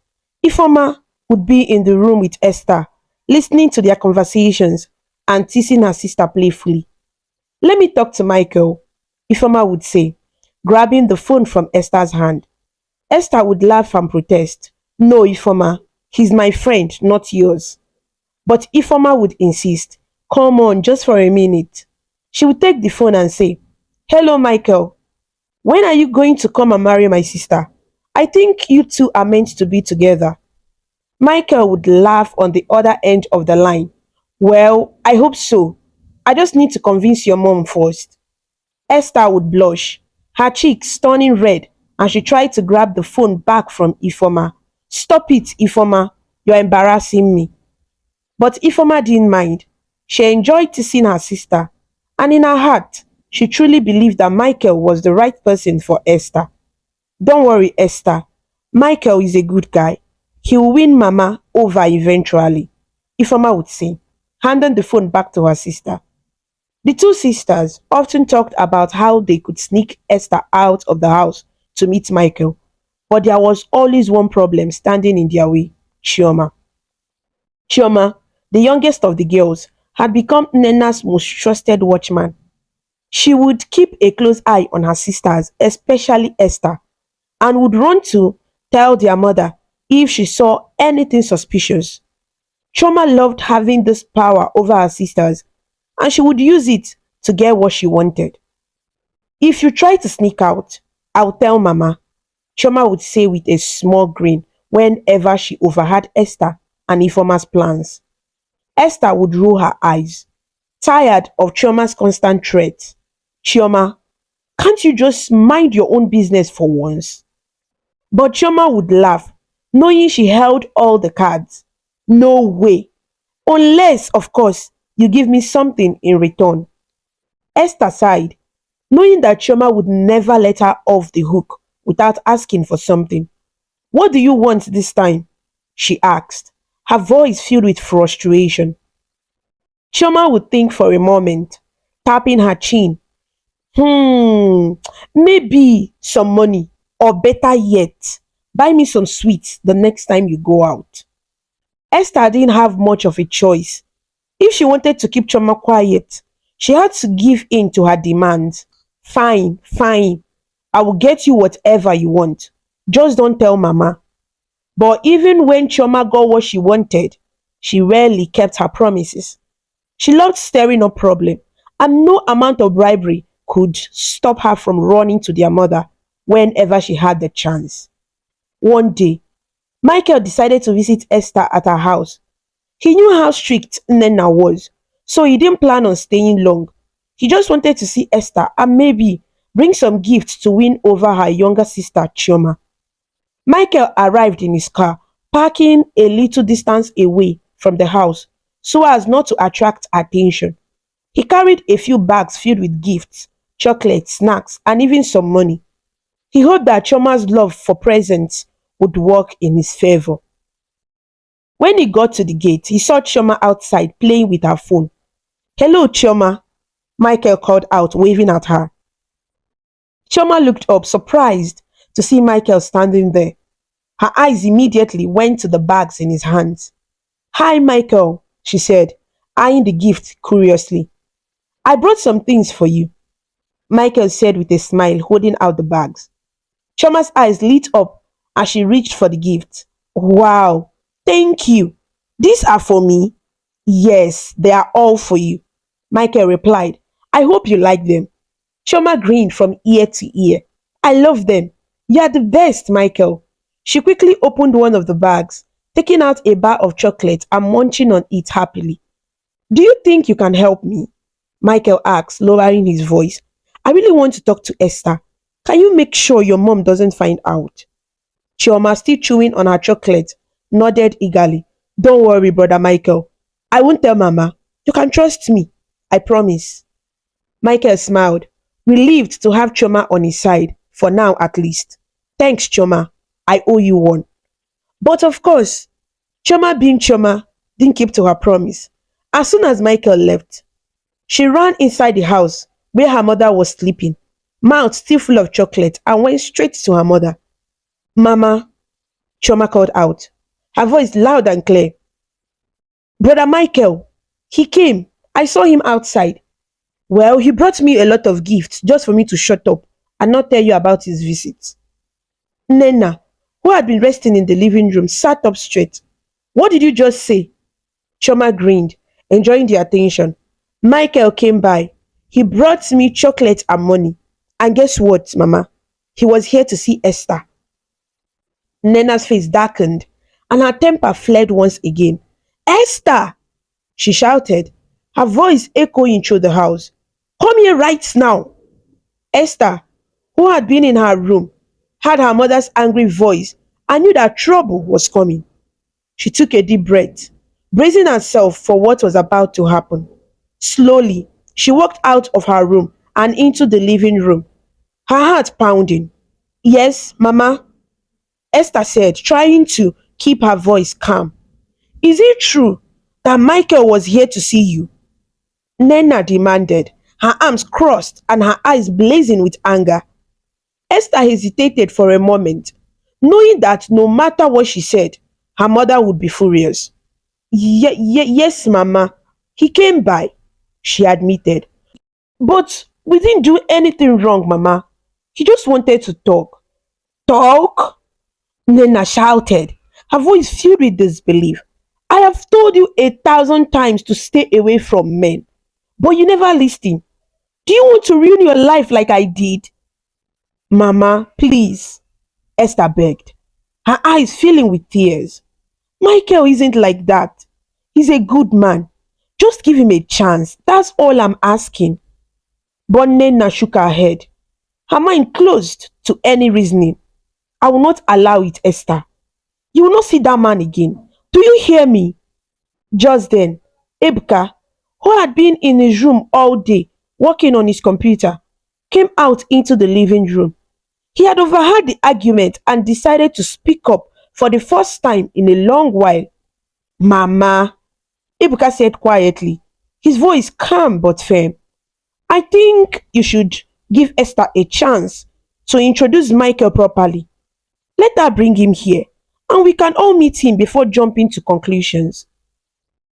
Ifoma would be in the room with Esther, listening to their conversations and teasing her sister playfully. Let me talk to Michael, Ifoma would say, grabbing the phone from Esther's hand. Esther would laugh and protest. No, Ifoma, he's my friend, not yours. But Ifoma would insist. Come on, just for a minute. She would take the phone and say, Hello, Michael. When are you going to come and marry my sister? I think you two are meant to be together. Michael would laugh on the other end of the line. Well, I hope so. I just need to convince your mom first. Esther would blush, her cheeks turning red, and she tried to grab the phone back from Ifoma. Stop it, Ifoma. You're embarrassing me. But Ifoma didn't mind. She enjoyed teasing her sister, and in her heart, she truly believed that Michael was the right person for Esther. Don't worry, Esther. Michael is a good guy. He will win Mama over eventually, Ifoma would say, handing the phone back to her sister. The two sisters often talked about how they could sneak Esther out of the house to meet Michael, but there was always one problem standing in their way: Chioma. Chioma, the youngest of the girls, had become Nnenna's most trusted watchman. She would keep a close eye on her sisters, especially Esther, and would run to tell their mother if she saw anything suspicious. Chioma loved having this power over her sisters, and she would use it to get what she wanted. If you try to sneak out, I'll tell Mama, Chioma would say with a small grin whenever she overheard Esther and Informer's plans. Esther would roll her eyes, tired of Chioma's constant threats. Chioma, can't you just mind your own business for once? But Chioma would laugh, knowing she held all the cards. No way. Unless, of course, you give me something in return. Esther sighed, knowing that Chioma would never let her off the hook without asking for something. What do you want this time? She asked, her voice filled with frustration. Chioma would think for a moment, tapping her chin. Hmm, maybe some money, or better yet, buy me some sweets the next time you go out. Esther didn't have much of a choice. If she wanted to keep Chioma quiet, she had to give in to her demands. Fine, fine, I will get you whatever you want. Just don't tell Mama. But even when Chioma got what she wanted, she rarely kept her promises. She loved stirring up problem, and no amount of bribery could stop her from running to their mother whenever she had the chance. One day, Michael decided to visit Esther at her house. He knew how strict Nnenna was, so he didn't plan on staying long. He just wanted to see Esther and maybe bring some gifts to win over her younger sister Chioma. Michael arrived in his car, parking a little distance away from the house so as not to attract attention. He carried a few bags filled with gifts, chocolates, snacks, and even some money. He hoped that Chioma's love for presents would work in his favor. When he got to the gate, he saw Chioma outside playing with her phone. Hello, Chioma, Michael called out, waving at her. Chioma looked up, surprised to see Michael standing there. Her eyes immediately went to the bags in his hands. Hi, Michael, she said, eyeing the gift curiously. I brought some things for you, Michael said with a smile, holding out the bags. Chioma's eyes lit up as she reached for the gift. Wow, thank you. These are for me? Yes, they are all for you, Michael replied. I hope you like them. Chioma grinned from ear to ear. I love them. You are the best, Michael. She quickly opened one of the bags, taking out a bar of chocolate and munching on it happily. Do you think you can help me? Michael asked, lowering his voice. I really want to talk to Esther. Can you make sure your mom doesn't find out? Chioma, still chewing on her chocolate, nodded eagerly. Don't worry, brother Michael. I won't tell Mama. You can trust me. I promise. Michael smiled, relieved to have Chioma on his side, for now at least. Thanks, Chioma. I owe you one. But of course, Chioma being Chioma didn't keep to her promise. As soon as Michael left, she ran inside the house where her mother was sleeping, mouth still full of chocolate, and went straight to her mother. Mama, Chioma called out, her voice loud and clear. Brother Michael, he came. I saw him outside. Well, he brought me a lot of gifts just for me to shut up and not tell you about his visit. Nnenna, who had been resting in the living room, sat up straight. What did you just say? Chioma grinned, enjoying the attention. Michael came by. He brought me chocolate and money. And guess what, Mama? He was here to see Esther. Nnenna's face darkened, and her temper fled once again. Esther! She shouted, her voice echoing through the house. Come here right now! Esther, who had been in her room, heard her mother's angry voice and knew that trouble was coming. She took a deep breath, bracing herself for what was about to happen. Slowly, she walked out of her room and into the living room, her heart pounding. Yes, Mama, Esther said, trying to keep her voice calm. Is it true that Michael was here to see you? Nnenna demanded, her arms crossed and her eyes blazing with anger. Esther hesitated for a moment, knowing that no matter what she said, her mother would be furious. Yes, Mama, he came by, she admitted. But we didn't do anything wrong, Mama. He just wanted to talk. Talk? Nena shouted, her voice filled with disbelief. I have told you 1,000 times to stay away from men, but you never listen. Do you want to ruin your life like I did? Mama, please, Esther begged, her eyes filling with tears. Michael isn't like that. He's a good man. Just give him a chance. That's all I'm asking. But Nena shook her head, her mind closed to any reasoning. I will not allow it, Esther. You will not see that man again. Do you hear me? Just then, Ebuka, who had been in his room all day working on his computer, came out into the living room. He had overheard the argument and decided to speak up for the first time in a long while. Mama, Ebuka said quietly, his voice calm but firm. I think you should give Esther a chance to introduce Michael properly. Let her bring him here, and we can all meet him before jumping to conclusions.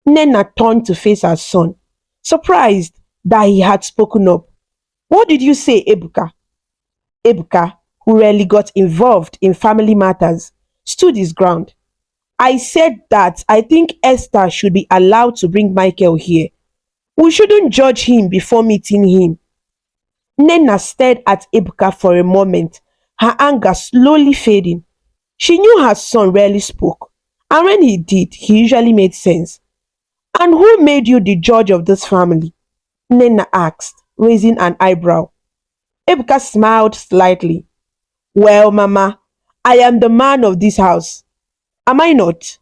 Nnenna turned to face her son, surprised that he had spoken up. What did you say, Ebuka? Ebuka, who rarely got involved in family matters, stood his ground. I said that I think Esther should be allowed to bring Michael here. We shouldn't judge him before meeting him. Nnenna stared at Ebuka for a moment, her anger slowly fading. She knew her son rarely spoke, and when he did, he usually made sense. And who made you the judge of this family? Nnenna asked, raising an eyebrow. Ebuka smiled slightly. Well, Mama, I am the man of this house. Am I not?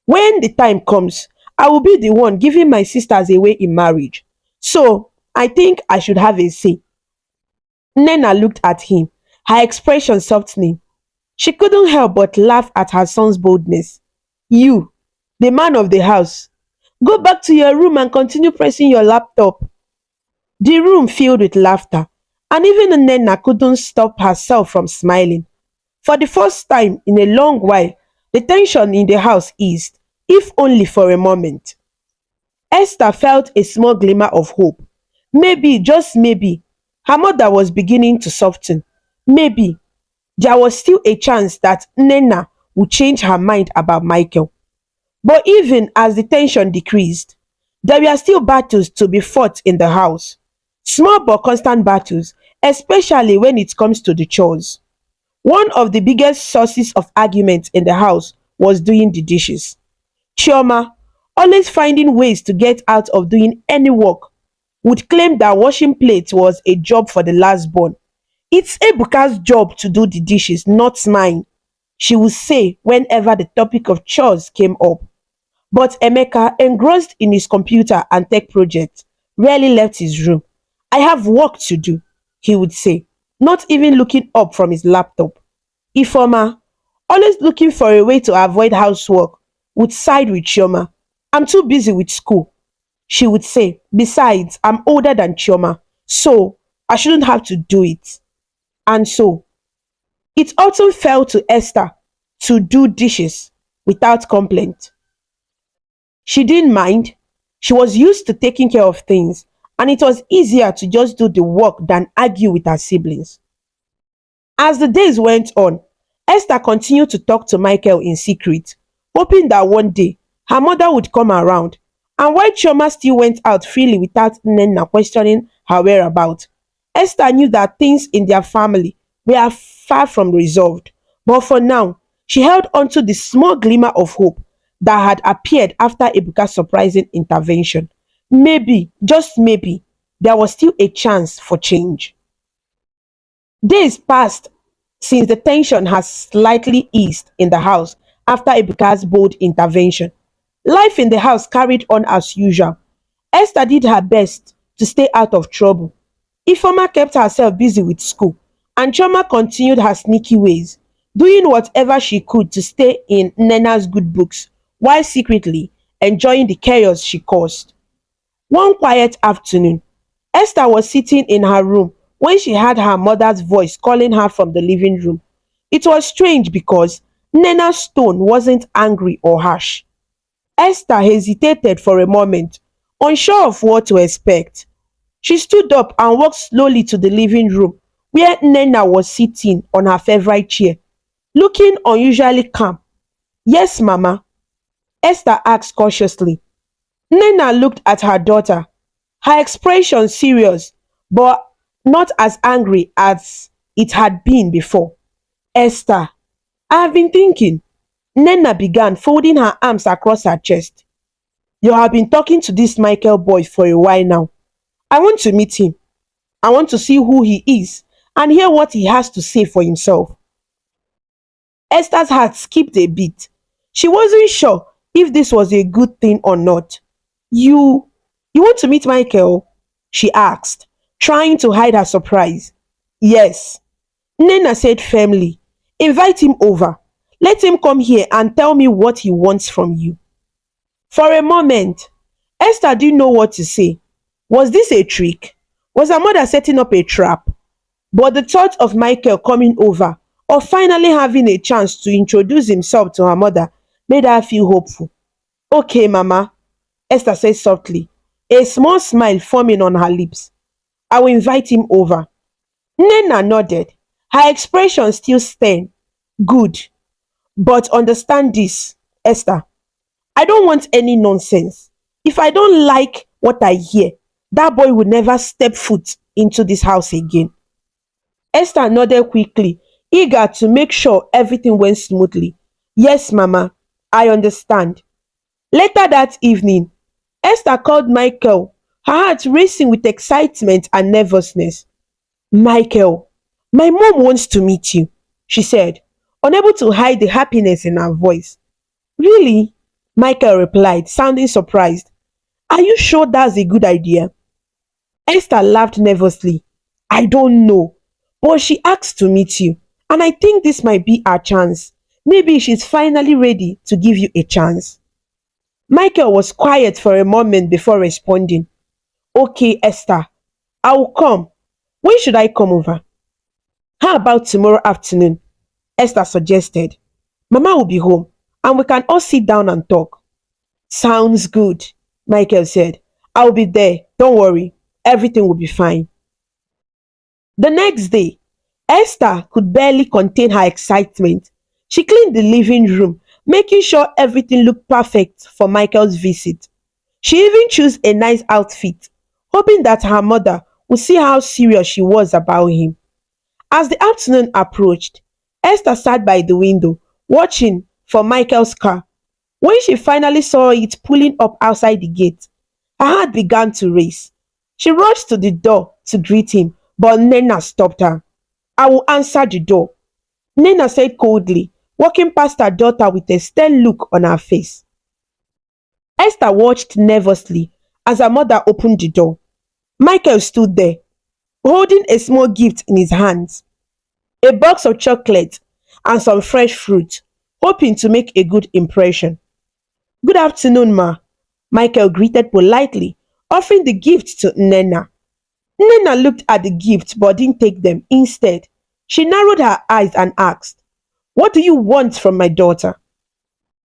When the time comes, I will be the one giving my sisters away in marriage. So, I think I should have a say. Nnenna looked at him, her expression softening. She couldn't help but laugh at her son's boldness. You, the man of the house, go back to your room and continue pressing your laptop. The room filled with laughter, and even Nnenna couldn't stop herself from smiling. For the first time in a long while, the tension in the house eased, if only for a moment. Esther felt a small glimmer of hope. Maybe, just maybe, her mother was beginning to soften. Maybe there was still a chance that Nnenna would change her mind about Michael. But even as the tension decreased, there were still battles to be fought in the house. Small but constant battles, especially when it comes to the chores. One of the biggest sources of argument in the house was doing the dishes. Chioma, always finding ways to get out of doing any work, would claim that washing plates was a job for the last born. It's Ebuka's job to do the dishes, not mine, she would say whenever the topic of chores came up. But Emeka, engrossed in his computer and tech projects, rarely left his room. I have work to do, he would say, not even looking up from his laptop. Ifoma, always looking for a way to avoid housework, would side with Chioma. I'm too busy with school, she would say. Besides, I'm older than Chioma, so I shouldn't have to do it. And so, it often fell to Esther to do dishes without complaint. She didn't mind. She was used to taking care of things, and it was easier to just do the work than argue with her siblings. As the days went on, Esther continued to talk to Michael in secret, hoping that one day her mother would come around. And while Chioma still went out freely without Nnenna questioning her whereabouts, Esther knew that things in their family were far from resolved. But for now, she held onto the small glimmer of hope that had appeared after Ebuka's surprising intervention. Maybe, just maybe, there was still a chance for change. Days passed since the tension has slightly eased in the house after Ebuka's bold intervention. Life in the house carried on as usual. Esther did her best to stay out of trouble. Ifoma kept herself busy with school, and Chioma continued her sneaky ways, doing whatever she could to stay in Nnenna's good books while secretly enjoying the chaos she caused. One quiet afternoon, Esther was sitting in her room when she heard her mother's voice calling her from the living room. It was strange because Nnenna's tone wasn't angry or harsh. Esther hesitated for a moment, unsure of what to expect. She stood up and walked slowly to the living room where Nnenna was sitting on her favorite chair, looking unusually calm. Yes, Mama, Esther asked cautiously. Nnenna looked at her daughter, her expression serious, but not as angry as it had been before. Esther, I have been thinking. Nnenna began, folding her arms across her chest. You have been talking to this Michael boy for a while now. I want to meet him. I want to see who he is and hear what he has to say for himself. Esther's heart skipped a beat. She wasn't sure if this was a good thing or not. You want to meet Michael? She asked, trying to hide her surprise. Yes, Nnenna said firmly. Invite him over. Let him come here and tell me what he wants from you. For a moment, Esther didn't know what to say. Was this a trick? Was her mother setting up a trap? But the thought of Michael coming over or finally having a chance to introduce himself to her mother made her feel hopeful. Okay, Mama, Esther said softly, a small smile forming on her lips. I will invite him over. Nnenna nodded, her expression still stern. Good. But understand this, Esther. I don't want any nonsense. If I don't like what I hear, that boy will never step foot into this house again. Esther nodded quickly, eager to make sure everything went smoothly. Yes, Mama, I understand. Later that evening, Esther called Michael, her heart racing with excitement and nervousness. Michael, my mom wants to meet you, she said, unable to hide the happiness in her voice. Really? Michael replied, sounding surprised. Are you sure that's a good idea? Esther laughed nervously. I don't know, but she asked to meet you, and I think this might be our chance. Maybe she's finally ready to give you a chance. Michael was quiet for a moment before responding. Okay, Esther, I will come. When should I come over? How about tomorrow afternoon? Esther suggested. Mama will be home, and we can all sit down and talk. Sounds good, Michael said. I'll be there. Don't worry. Everything will be fine. The next day, Esther could barely contain her excitement. She cleaned the living room, making sure everything looked perfect for Michael's visit. She even chose a nice outfit, hoping that her mother would see how serious she was about him. As the afternoon approached, Esther sat by the window, watching for Michael's car. When she finally saw it pulling up outside the gate, her heart began to race. She rushed to the door to greet him, but Nnenna stopped her. I will answer the door, Nnenna said coldly, walking past her daughter with a stern look on her face. Esther watched nervously as her mother opened the door. Michael stood there, holding a small gift in his hands, a box of chocolate and some fresh fruit, hoping to make a good impression. Good afternoon, Ma, Michael greeted politely, offering the gift to Nnenna. Nnenna looked at the gift but didn't take them. Instead, she narrowed her eyes and asked, What do you want from my daughter?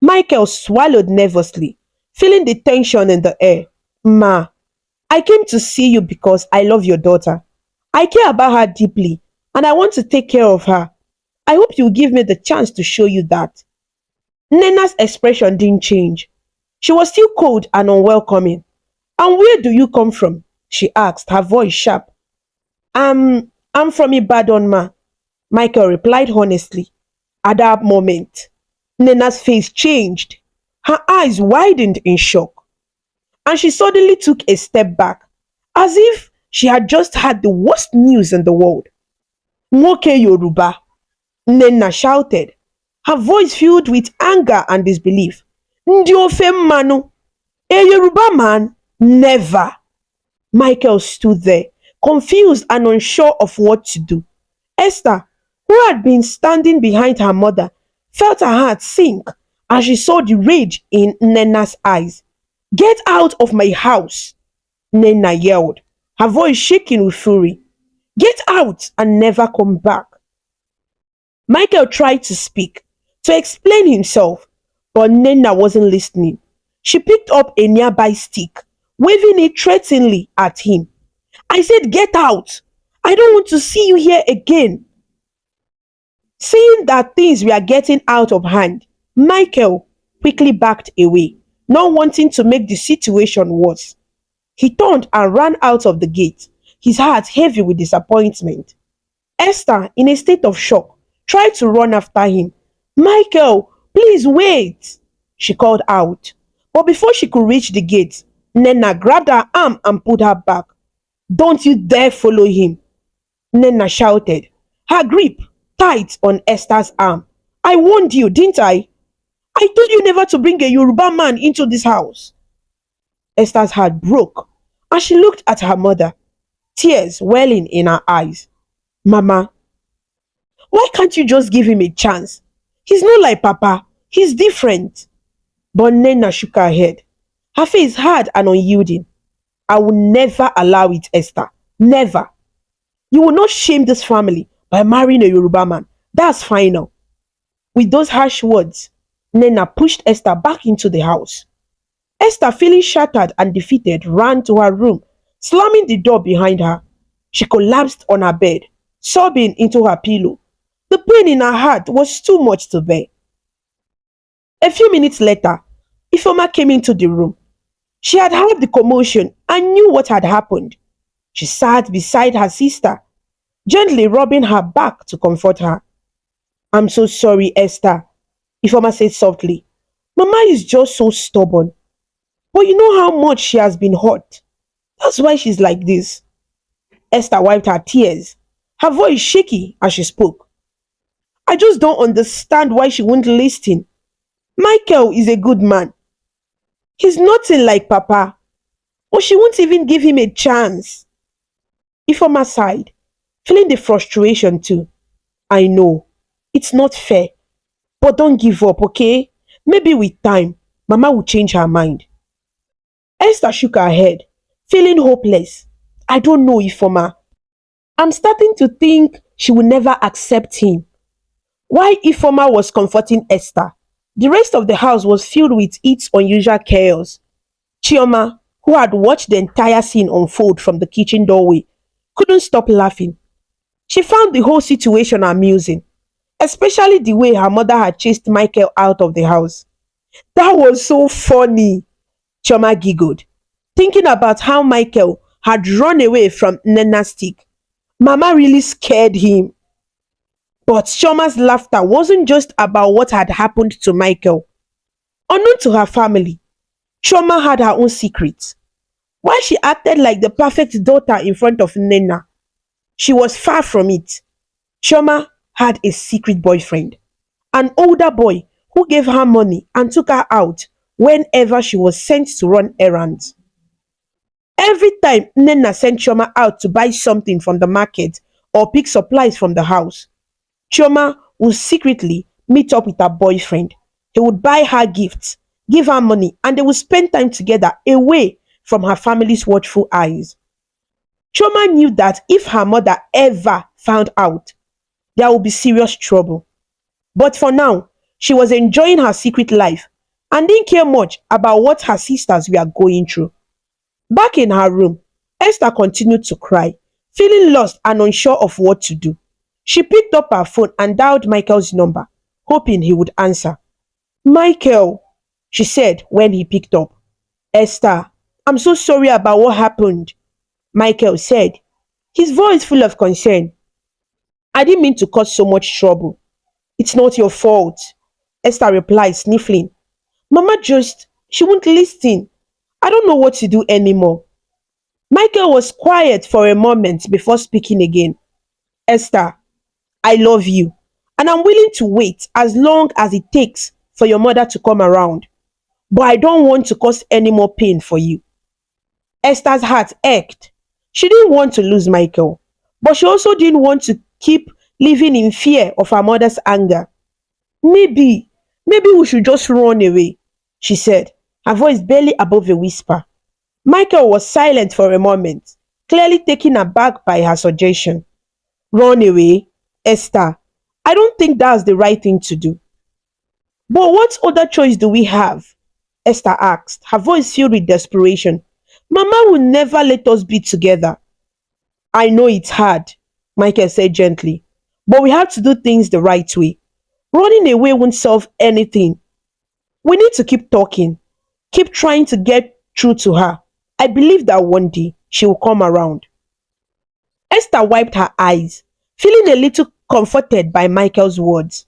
Michael swallowed nervously, feeling the tension in the air. Ma, I came to see you because I love your daughter. I care about her deeply and I want to take care of her. I hope you will give me the chance to show you that. Nnenna's expression didn't change. She was still cold and unwelcoming. And where do you come from? She asked, her voice sharp. I'm from Ibadan, Ma, Michael replied honestly. At that moment, Nnenna's face changed. Her eyes widened in shock. And she suddenly took a step back, as if she had just had the worst news in the world. Nwoke Yoruba, Nnenna shouted, her voice filled with anger and disbelief. Ndi ofe manu, a Yoruba man? Never. Michael stood there, confused and unsure of what to do. Esther, who had been standing behind her mother, felt her heart sink as she saw the rage in Nnenna's eyes. Get out of my house, Nnenna yelled, her voice shaking with fury. Get out and never come back. Michael tried to speak, to explain himself, but Nnenna wasn't listening. She picked up a nearby stick, waving it threateningly at him. I said, get out! I don't want to see you here again. Seeing that things were getting out of hand, Michael quickly backed away, not wanting to make the situation worse. He turned and ran out of the gate, his heart heavy with disappointment. Esther, in a state of shock, tried to run after him. Michael, please wait, she called out. But before she could reach the gate, Nnenna grabbed her arm and pulled her back. Don't you dare follow him, Nnenna shouted, her grip tight on Esther's arm. I warned you, didn't I? I told you never to bring a Yoruba man into this house. Esther's heart broke and she looked at her mother, tears welling in her eyes. Mama, why can't you just give him a chance? He's not like Papa. He's different. But Nnenna shook her head, her face hard and unyielding. I will never allow it, Esther. Never. You will not shame this family by marrying a Yoruba man. That's final. With those harsh words, Nnenna pushed Esther back into the house. Esther, feeling shattered and defeated, ran to her room, slamming the door behind her. She collapsed on her bed, sobbing into her pillow. The pain in her heart was too much to bear. A few minutes later, Ifeoma came into the room. She had heard the commotion and knew what had happened. She sat beside her sister, gently rubbing her back to comfort her. I'm so sorry, Esther, Ifeoma said softly. Mama is just so stubborn. But you know how much she has been hurt. That's why she's like this. Esther wiped her tears, her voice shaky as she spoke. I just don't understand why she won't listen. Michael is a good man. He's nothing like Papa. But she won't even give him a chance. Ifeoma sighed, feeling the frustration too. I know, it's not fair. But don't give up, okay? Maybe with time, Mama will change her mind. Esther shook her head, feeling hopeless. I don't know, Ifeoma. I'm starting to think she will never accept him. While Ifeoma was comforting Esther, the rest of the house was filled with its unusual chaos. Chioma, who had watched the entire scene unfold from the kitchen doorway, couldn't stop laughing. She found the whole situation amusing, especially the way her mother had chased Michael out of the house. That was so funny, Chioma giggled, thinking about how Michael had run away from Nnenna's stick. Mama really scared him. But Chioma's laughter wasn't just about what had happened to Michael. Unknown to her family, Chioma had her own secrets. While she acted like the perfect daughter in front of Nnenna, she was far from it. Chioma had a secret boyfriend, an older boy who gave her money and took her out whenever she was sent to run errands. Every time Nnenna sent Chioma out to buy something from the market or pick supplies from the house, Chioma would secretly meet up with her boyfriend. He would buy her gifts, give her money, and they would spend time together away from her family's watchful eyes. Chioma knew that if her mother ever found out, there would be serious trouble. But for now, she was enjoying her secret life and didn't care much about what her sisters were going through. Back in her room, Esther continued to cry, feeling lost and unsure of what to do. She picked up her phone and dialed Michael's number, hoping he would answer. Michael, she said when he picked up. Esther, I'm so sorry about what happened, Michael said, his voice full of concern. I didn't mean to cause so much trouble. It's not your fault, Esther replied, sniffling. Mama she won't listen. I don't know what to do anymore. Michael was quiet for a moment before speaking again. Esther, I love you, and I'm willing to wait as long as it takes for your mother to come around. But I don't want to cause any more pain for you. Esther's heart ached. She didn't want to lose Michael, but she also didn't want to keep living in fear of her mother's anger. Maybe we should just run away, she said, her voice barely above a whisper. Michael was silent for a moment, clearly taken aback by her suggestion. Run away? Esther, I don't think that's the right thing to do. But what other choice do we have? Esther asked, her voice filled with desperation. Mama will never let us be together. I know it's hard, Michael said gently, but we have to do things the right way. Running away won't solve anything. We need to keep talking, keep trying to get through to her. I believe that one day she will come around. Esther wiped her eyes, feeling a little comforted by Michael's words.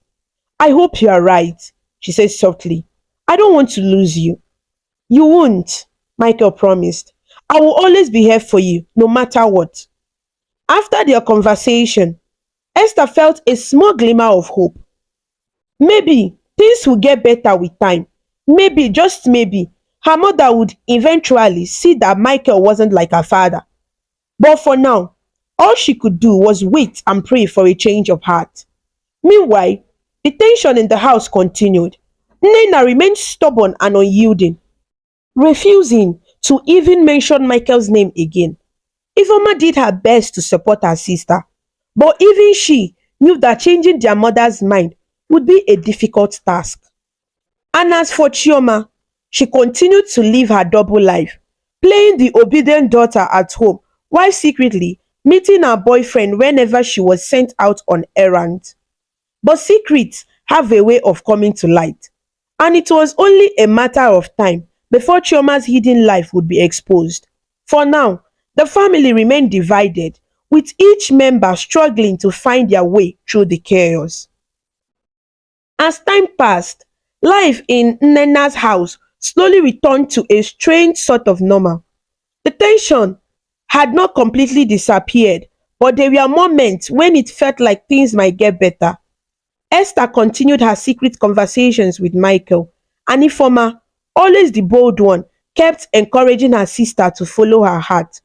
I hope you are right, she said softly. I don't want to lose you. You won't, Michael promised. I will always be here for you, no matter what. After their conversation, Esther felt a small glimmer of hope. Maybe things will get better with time. Maybe, just maybe, her mother would eventually see that Michael wasn't like her father. But for now, all she could do was wait and pray for a change of heart. Meanwhile, the tension in the house continued. Nnenna remained stubborn and unyielding, refusing to even mention Michael's name again. Ifeoma did her best to support her sister, but even she knew that changing their mother's mind would be a difficult task. And as for Chioma, she continued to live her double life, playing the obedient daughter at home while secretly meeting her boyfriend whenever she was sent out on errands. But secrets have a way of coming to light, and it was only a matter of time before Chioma's hidden life would be exposed. For now, the family remained divided, with each member struggling to find their way through the chaos. As time passed, life in Nnenna's house slowly returned to a strange sort of normal. The tension had not completely disappeared, but there were moments when it felt like things might get better. Esther continued her secret conversations with Michael, and Ifeoma, always the bold one, kept encouraging her sister to follow her heart.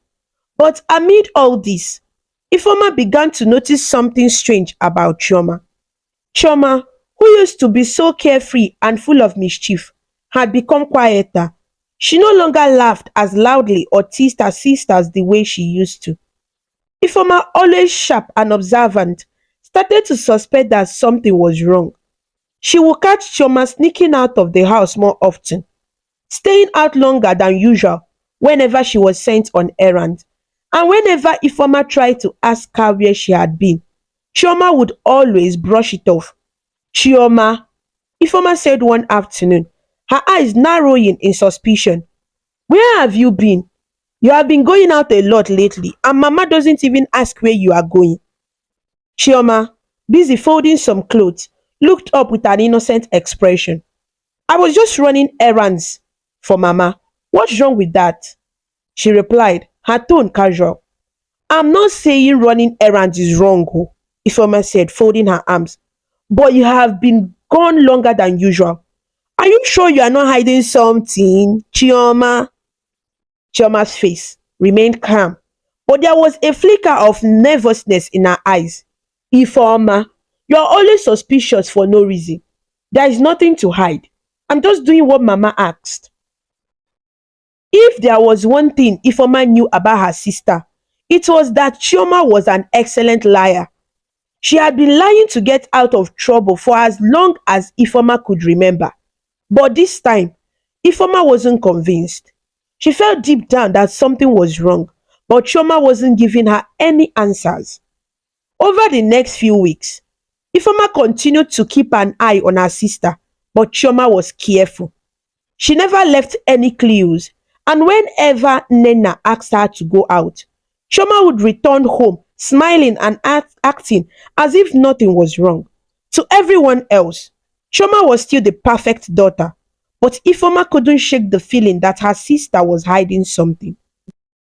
But amid all this, Ifeoma began to notice something strange about Chioma. Chioma, who used to be so carefree and full of mischief, had become quieter. She no longer laughed as loudly or teased her sisters the way she used to. Ifeoma, always sharp and observant, started to suspect that something was wrong. She would catch Chioma sneaking out of the house more often, staying out longer than usual whenever she was sent on errands. And whenever Ifeoma tried to ask her where she had been, Chioma would always brush it off. Chioma, Ifeoma said one afternoon, her eyes narrowing in suspicion. Where have you been? You have been going out a lot lately, and Mama doesn't even ask where you are going. Chioma, busy folding some clothes, looked up with an innocent expression. I was just running errands for Mama. What's wrong with that? She replied, her tone casual. I'm not saying running errands is wrong, oh, Ifeoma said, folding her arms. But you have been gone longer than usual. Are you sure you are not hiding something, Chioma? Chioma's face remained calm, but there was a flicker of nervousness in her eyes. Ifeoma, you are always suspicious for no reason. There is nothing to hide. I'm just doing what Mama asked. If there was one thing Ifeoma knew about her sister, it was that Chioma was an excellent liar. She had been lying to get out of trouble for as long as Ifeoma could remember. But this time, Ifeoma wasn't convinced. She felt deep down that something was wrong, but Chioma wasn't giving her any answers. Over the next few weeks, Ifeoma continued to keep an eye on her sister, but Chioma was careful. She never left any clues, and whenever Nnenna asked her to go out, Chioma would return home smiling and acting as if nothing was wrong. To everyone else, Chioma was still the perfect daughter, but Ifeoma couldn't shake the feeling that her sister was hiding something.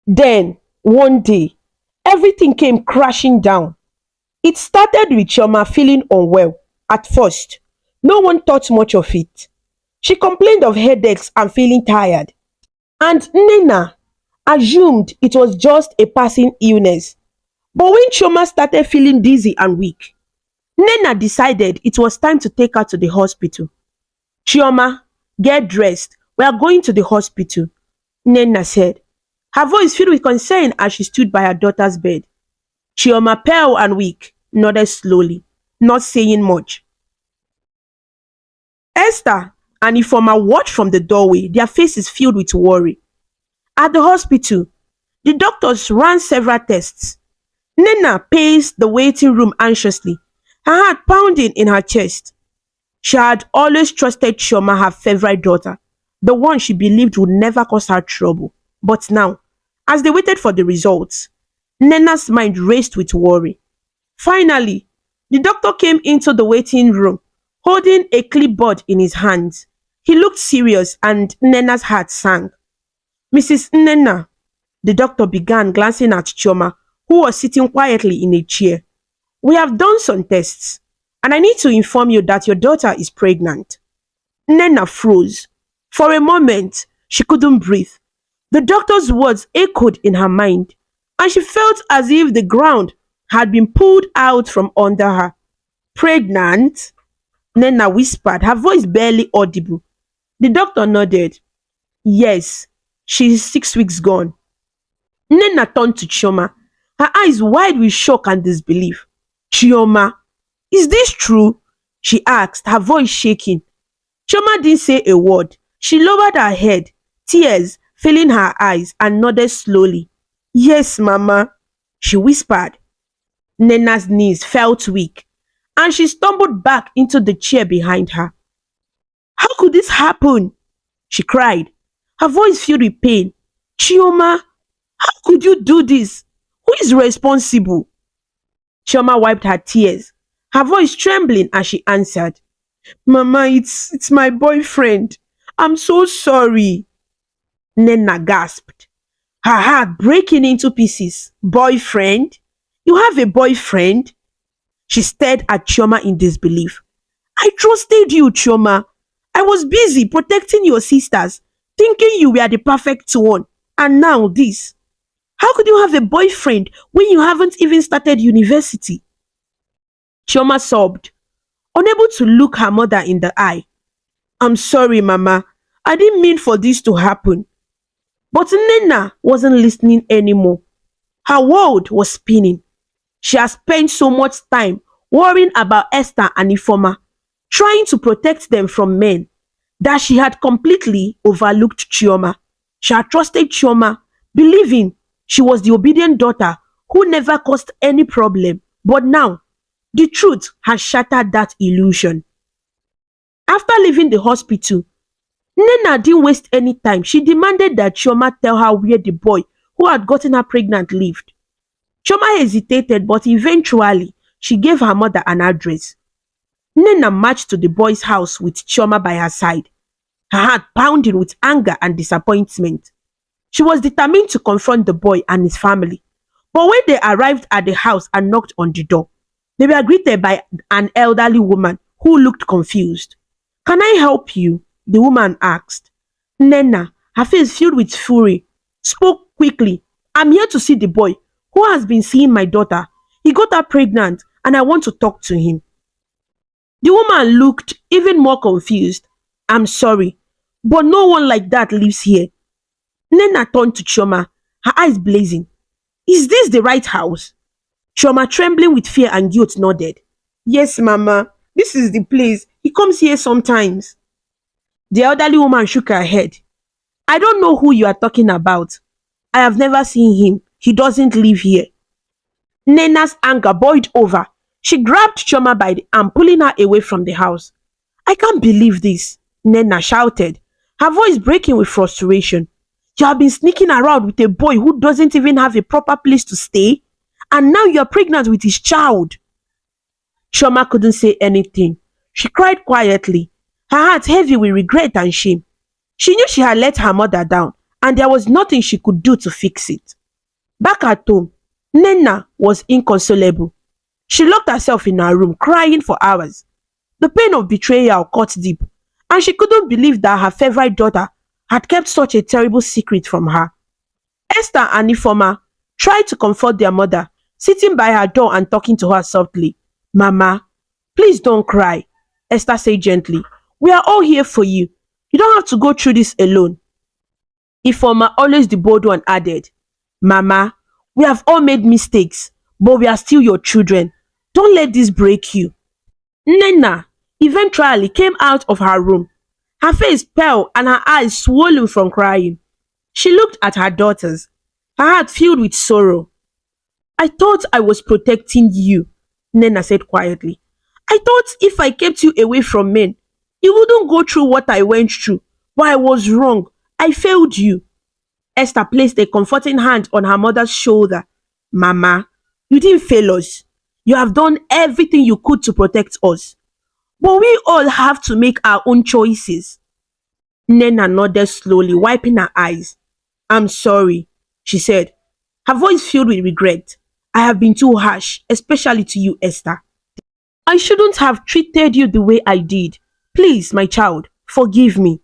Then, one day, everything came crashing down. It started with Chioma feeling unwell. At first, no one thought much of it. She complained of headaches and feeling tired, and Nnenna assumed it was just a passing illness. But when Chioma started feeling dizzy and weak, Nnenna decided it was time to take her to the hospital. Chioma, get dressed. We are going to the hospital, Nnenna said. Her voice filled with concern as she stood by her daughter's bed. Chioma, pale and weak, nodded slowly, not saying much. Esther and Ifoma watched from the doorway, their faces filled with worry. At the hospital, the doctors ran several tests. Nnenna paced the waiting room anxiously, her heart pounding in her chest. She had always trusted Chioma, her favorite daughter, the one she believed would never cause her trouble. But now, as they waited for the results, Nnenna's mind raced with worry. Finally, the doctor came into the waiting room, holding a clipboard in his hands. He looked serious and Nnenna's heart sank. Mrs. Nnenna, the doctor began, glancing at Chioma, who was sitting quietly in a chair. We have done some tests, and I need to inform you that your daughter is pregnant. Nnenna froze. For a moment, she couldn't breathe. The doctor's words echoed in her mind, and she felt as if the ground had been pulled out from under her. Pregnant? Nnenna whispered, her voice barely audible. The doctor nodded. Yes, she is 6 weeks gone. Nnenna turned to Chioma, her eyes wide with shock and disbelief. Chioma, is this true? She asked, her voice shaking. Chioma didn't say a word. She lowered her head, tears filling her eyes, and nodded slowly. Yes, Mama, she whispered. Nnenna's knees felt weak, and she stumbled back into the chair behind her. How could this happen? She cried, her voice filled with pain. Chioma, how could you do this? Who is responsible? Chioma wiped her tears, her voice trembling as she answered. Mama, it's my boyfriend. I'm so sorry. Nnenna gasped, her heart breaking into pieces. Boyfriend? You have a boyfriend? She stared at Chioma in disbelief. I trusted you, Chioma. I was busy protecting your sisters, thinking you were the perfect one. And now this. How could you have a boyfriend when you haven't even started university? Chioma sobbed, unable to look her mother in the eye. I'm sorry, Mama. I didn't mean for this to happen. But Nnenna wasn't listening anymore. Her world was spinning. She had spent so much time worrying about Esther and Ifoma, trying to protect them from men, that she had completely overlooked Chioma. She had trusted Chioma, believing she was the obedient daughter who never caused any problem. But now, the truth had shattered that illusion. After leaving the hospital, Nnenna didn't waste any time. She demanded that Chioma tell her where the boy who had gotten her pregnant lived. Chioma hesitated, but eventually she gave her mother an address. Nnenna marched to the boy's house with Chioma by her side, her heart pounding with anger and disappointment. She was determined to confront the boy and his family. But when they arrived at the house and knocked on the door, they were greeted by an elderly woman who looked confused. Can I help you? The woman asked. Nnenna, her face filled with fury, spoke quickly. I'm here to see the boy who has been seeing my daughter. He got her pregnant and I want to talk to him. The woman looked even more confused. I'm sorry, but no one like that lives here. Nnenna turned to Chioma, her eyes blazing. Is this the right house? Chioma, trembling with fear and guilt, nodded. Yes, Mama, this is the place. He comes here sometimes. The elderly woman shook her head. I don't know who you are talking about. I have never seen him. He doesn't live here. Nnenna's anger boiled over. She grabbed Chioma by the arm, pulling her away from the house. I can't believe this, Nnenna shouted, her voice breaking with frustration. You have been sneaking around with a boy who doesn't even have a proper place to stay, and now you are pregnant with his child. Chioma couldn't say anything. She cried quietly, her heart heavy with regret and shame. She knew she had let her mother down, and there was nothing she could do to fix it. Back at home, Nnenna was inconsolable. She locked herself in her room, crying for hours. The pain of betrayal cut deep, and she couldn't believe that her favorite daughter had kept such a terrible secret from her. Esther and Ifoma tried to comfort their mother, sitting by her door and talking to her softly. Mama, please don't cry, Esther said gently. We are all here for you. You don't have to go through this alone. Ifoma, always the bold one, added, Mama, we have all made mistakes, but we are still your children. Don't let this break you. Nnenna eventually came out of her room, her face pale and her eyes swollen from crying. She looked at her daughters, her heart filled with sorrow. I thought I was protecting you, Nnenna said quietly. I thought if I kept you away from men, you wouldn't go through what I went through. But I was wrong. I failed you. Esther placed a comforting hand on her mother's shoulder. Mama, you didn't fail us. You have done everything you could to protect us. But we all have to make our own choices. Nnenna nodded slowly, wiping her eyes. I'm sorry, she said, her voice filled with regret. I have been too harsh, especially to you, Esther. I shouldn't have treated you the way I did. Please, my child, forgive me.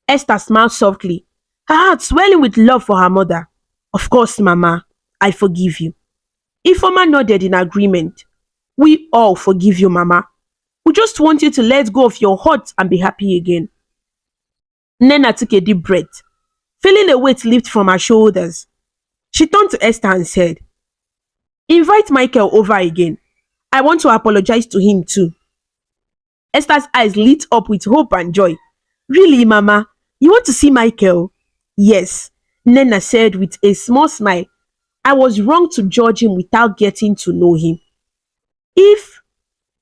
Esther smiled softly, her heart swelling with love for her mother. Of course, Mama, I forgive you. Ifoma nodded in agreement. We all forgive you, Mama. We just want you to let go of your hurt and be happy again. Nnenna took a deep breath, feeling a weight lift from her shoulders. She turned to Esther and said, Invite Michael over again. I want to apologize to him too. Esther's eyes lit up with hope and joy. Really, Mama? You want to see Michael? Yes, Nnenna said with a small smile. I was wrong to judge him without getting to know him. If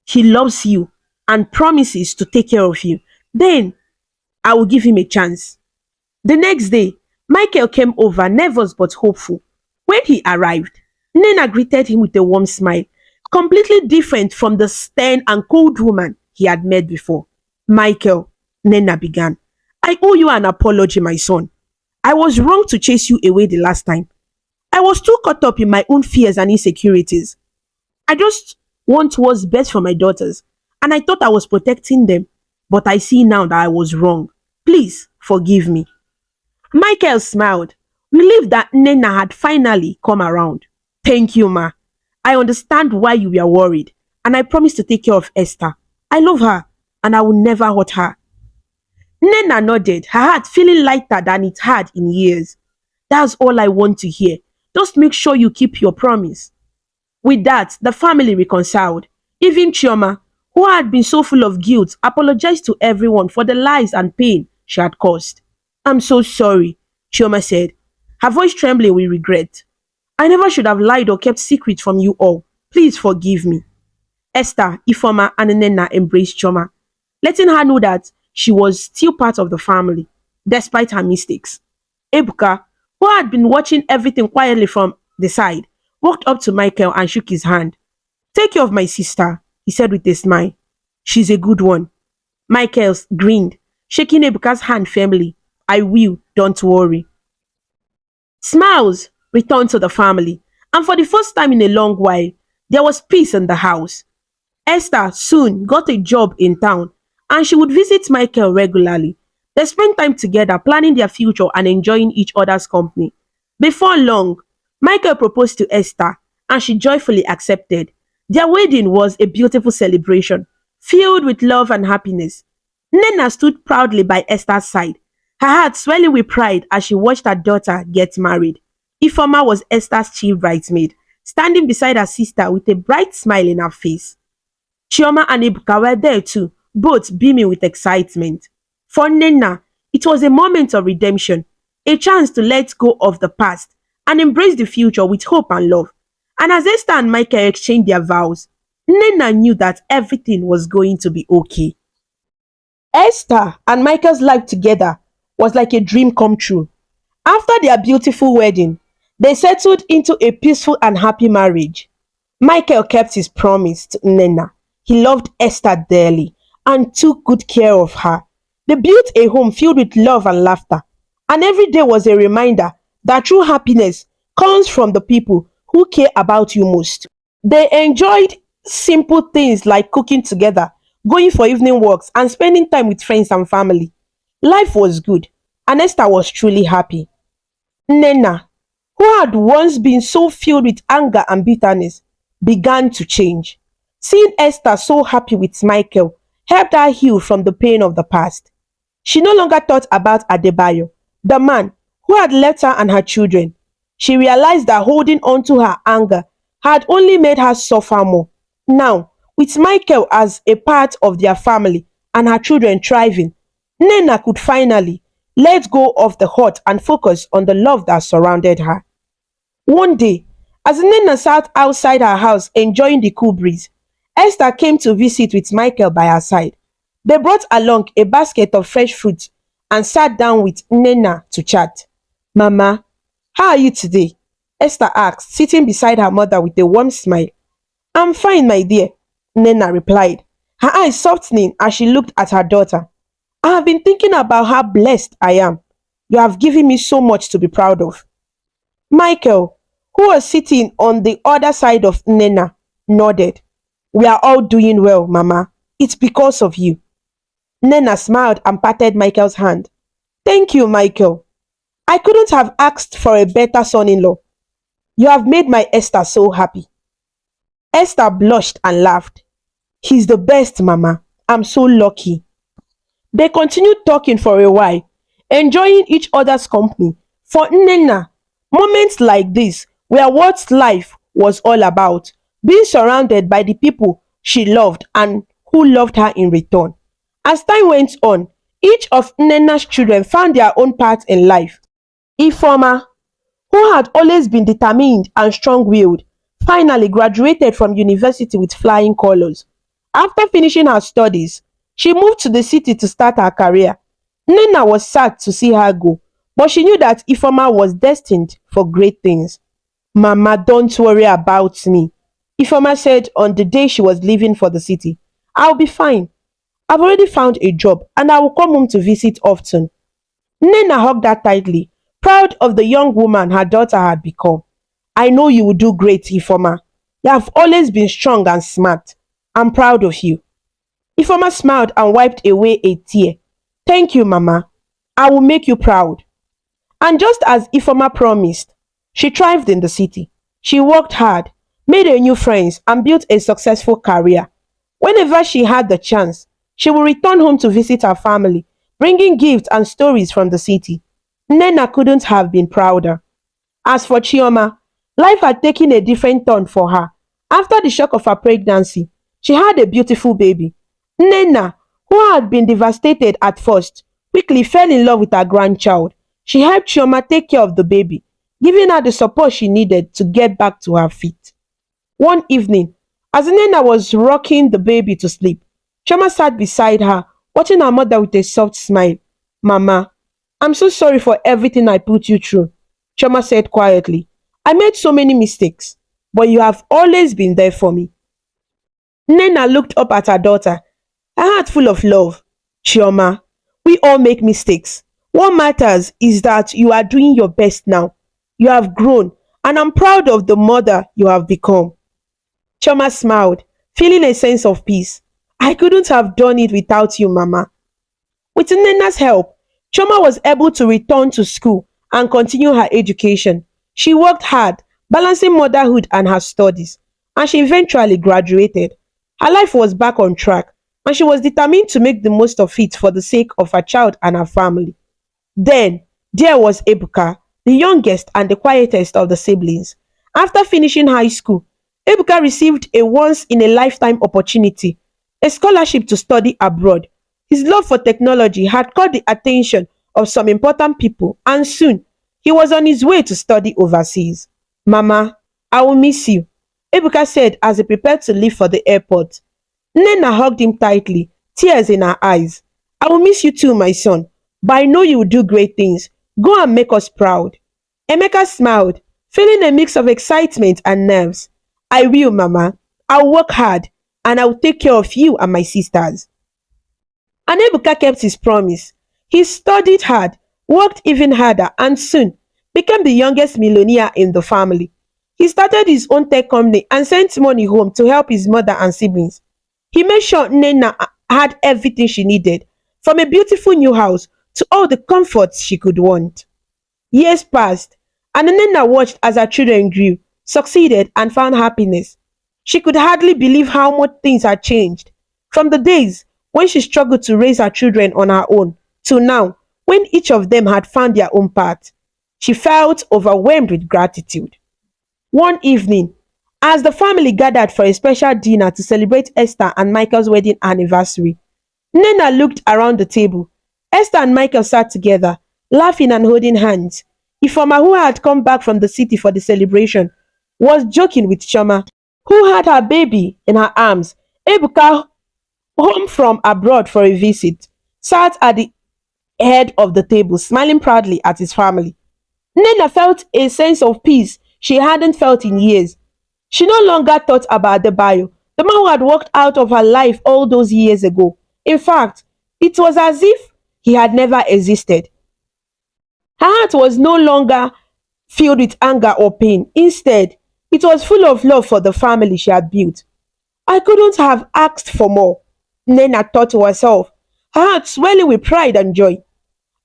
he loves you and promises to take care of you, then I will give him a chance. The next day, Michael came over, nervous but hopeful. When he arrived, Nnenna greeted him with a warm smile, completely different from the stern and cold woman he had met before. Michael, Nnenna began, I owe you an apology, my son. I was wrong to chase you away the last time. I was too caught up in my own fears and insecurities. I just want what's best for my daughters, and I thought I was protecting them, but I see now that I was wrong. Please forgive me. Michael smiled, relieved that Nnenna had finally come around. Thank you, Ma. I understand why you were worried, and I promise to take care of Esther. I love her, and I will never hurt her. Nnenna nodded, her heart feeling lighter than it had in years. That's all I want to hear. Just make sure you keep your promise. With that, the family reconciled. Even Chioma, who had been so full of guilt, apologized to everyone for the lies and pain she had caused. I'm so sorry, Chioma said, her voice trembling with regret. I never should have lied or kept secrets from you all. Please forgive me. Esther, Ifoma, and Nnenna embraced Chioma, letting her know that she was still part of the family, despite her mistakes. Ebuka, who had been watching everything quietly from the side, walked up to Michael and shook his hand. Take care of my sister, he said with a smile. She's a good one. Michael grinned, shaking Ebuka's hand firmly. I will, don't worry. Smiles returned to the family, and for the first time in a long while, there was peace in the house. Esther soon got a job in town, and she would visit Michael regularly. They spent time together planning their future and enjoying each other's company. Before long, Michael proposed to Esther, and she joyfully accepted. Their wedding was a beautiful celebration, filled with love and happiness. Nnenna stood proudly by Esther's side, her heart swelling with pride as she watched her daughter get married. Ifoma was Esther's chief bridesmaid, standing beside her sister with a bright smile in her face. Chioma and Ebuka were there too, both beaming with excitement. For Nnenna, it was a moment of redemption, a chance to let go of the past and embrace the future with hope and love. And as Esther and Michael exchanged their vows, Nnenna knew that everything was going to be okay. Esther and Michael's life together was like a dream come true. After their beautiful wedding, they settled into a peaceful and happy marriage. Michael kept his promise to Nnenna. He loved Esther dearly and took good care of her. They built a home filled with love and laughter, and every day was a reminder that true happiness comes from the people who care about you most. They enjoyed simple things like cooking together, going for evening walks, and spending time with friends and family. Life was good, and Esther was truly happy. Nnenna, who had once been so filled with anger and bitterness, began to change. Seeing Esther so happy with Michael helped her heal from the pain of the past. She no longer thought about Adebayo, the man who had left her and her children. She realized that holding on to her anger had only made her suffer more. Now, with Michael as a part of their family and her children thriving, Nnenna could finally let go of the hurt and focus on the love that surrounded her. One day, as Nnenna sat outside her house enjoying the cool breeze, Esther came to visit with Michael by her side. They brought along a basket of fresh fruit and sat down with Nnenna to chat. Mama, how are you today? Esther asked, sitting beside her mother with a warm smile. I'm fine, my dear, Nnenna replied, her eyes softening as she looked at her daughter. I have been thinking about how blessed I am. You have given me so much to be proud of. Michael, who was sitting on the other side of Nnenna, nodded. We are all doing well, Mama. It's because of you. Nnenna smiled and patted Michael's hand. Thank you, Michael. I couldn't have asked for a better son-in-law. You have made my Esther so happy. Esther blushed and laughed. He's the best, Mama. I'm so lucky. They continued talking for a while, enjoying each other's company. For Nnenna, moments like this were what life was all about, being surrounded by the people she loved and who loved her in return. As time went on, each of Nnenna's children found their own path in life. Ifeoma, who had always been determined and strong-willed, finally graduated from university with flying colors. After finishing her studies, she moved to the city to start her career. Nnenna was sad to see her go, but she knew that Ifeoma was destined for great things. Mama, don't worry about me, Ifeoma said on the day she was leaving for the city. I'll be fine. I've already found a job and I will come home to visit often. Nnenna hugged her tightly, proud of the young woman her daughter had become. I know you will do great, Ifeoma. You have always been strong and smart. I'm proud of you. Ifeoma smiled and wiped away a tear. Thank you, Mama. I will make you proud. And just as Ifeoma promised, she thrived in the city. She worked hard, made a new friends, and built a successful career. Whenever she had the chance, she would return home to visit her family, bringing gifts and stories from the city. Nnenna couldn't have been prouder. As for Chioma, life had taken a different turn for her. After the shock of her pregnancy, she had a beautiful baby. Nnenna, who had been devastated at first, quickly fell in love with her grandchild. She helped Chioma take care of the baby, giving her the support she needed to get back to her feet. One evening, as Nnenna was rocking the baby to sleep, Chioma sat beside her, watching her mother with a soft smile. Mama, I'm so sorry for everything I put you through, Chioma said quietly. I made so many mistakes, but you have always been there for me. Nnenna looked up at her daughter, her heart full of love. Chioma, we all make mistakes. What matters is that you are doing your best now. You have grown, and I'm proud of the mother you have become. Chioma smiled, feeling a sense of peace. I couldn't have done it without you, Mama. With Nnenna's help, Chioma was able to return to school and continue her education. She worked hard, balancing motherhood and her studies, and she eventually graduated. Her life was back on track, and she was determined to make the most of it for the sake of her child and her family. Then, there was Ebuka, the youngest and the quietest of the siblings. After finishing high school, Ebuka received a once-in-a-lifetime opportunity, a scholarship to study abroad. His love for technology had caught the attention of some important people, and soon, he was on his way to study overseas. Mama, I will miss you, Ebuka said as he prepared to leave for the airport. Nnenna hugged him tightly, tears in her eyes. I will miss you too, my son, but I know you will do great things. Go and make us proud. Emeka smiled, feeling a mix of excitement and nerves. I will, Mama. I'll work hard, and I'll take care of you and my sisters. And Ebuka kept his promise. He studied hard, worked even harder, and soon became the youngest millionaire in the family. He started his own tech company and sent money home to help his mother and siblings. He made sure Nnenna had everything she needed, from a beautiful new house to all the comforts she could want. Years passed, and Nnenna watched as her children grew, succeeded, and found happiness. She could hardly believe how much things had changed, from the days when she struggled to raise her children on her own, to now, when each of them had found their own path. She felt overwhelmed with gratitude. One evening, as the family gathered for a special dinner to celebrate Esther and Michael's wedding anniversary, Nnenna looked around the table. Esther and Michael sat together, laughing and holding hands. Ifoma, who had come back from the city for the celebration, was joking with Chioma, who had her baby in her arms. Ebuka, home from abroad for a visit, sat at the head of the table, smiling proudly at his family. Nnenna felt a sense of peace she hadn't felt in years. She no longer thought about the bio, the man who had walked out of her life all those years ago. In fact, it was as if he had never existed. Her heart was no longer filled with anger or pain. Instead, it was full of love for the family she had built. I couldn't have asked for more, Nnenna thought to herself, her heart swelling with pride and joy.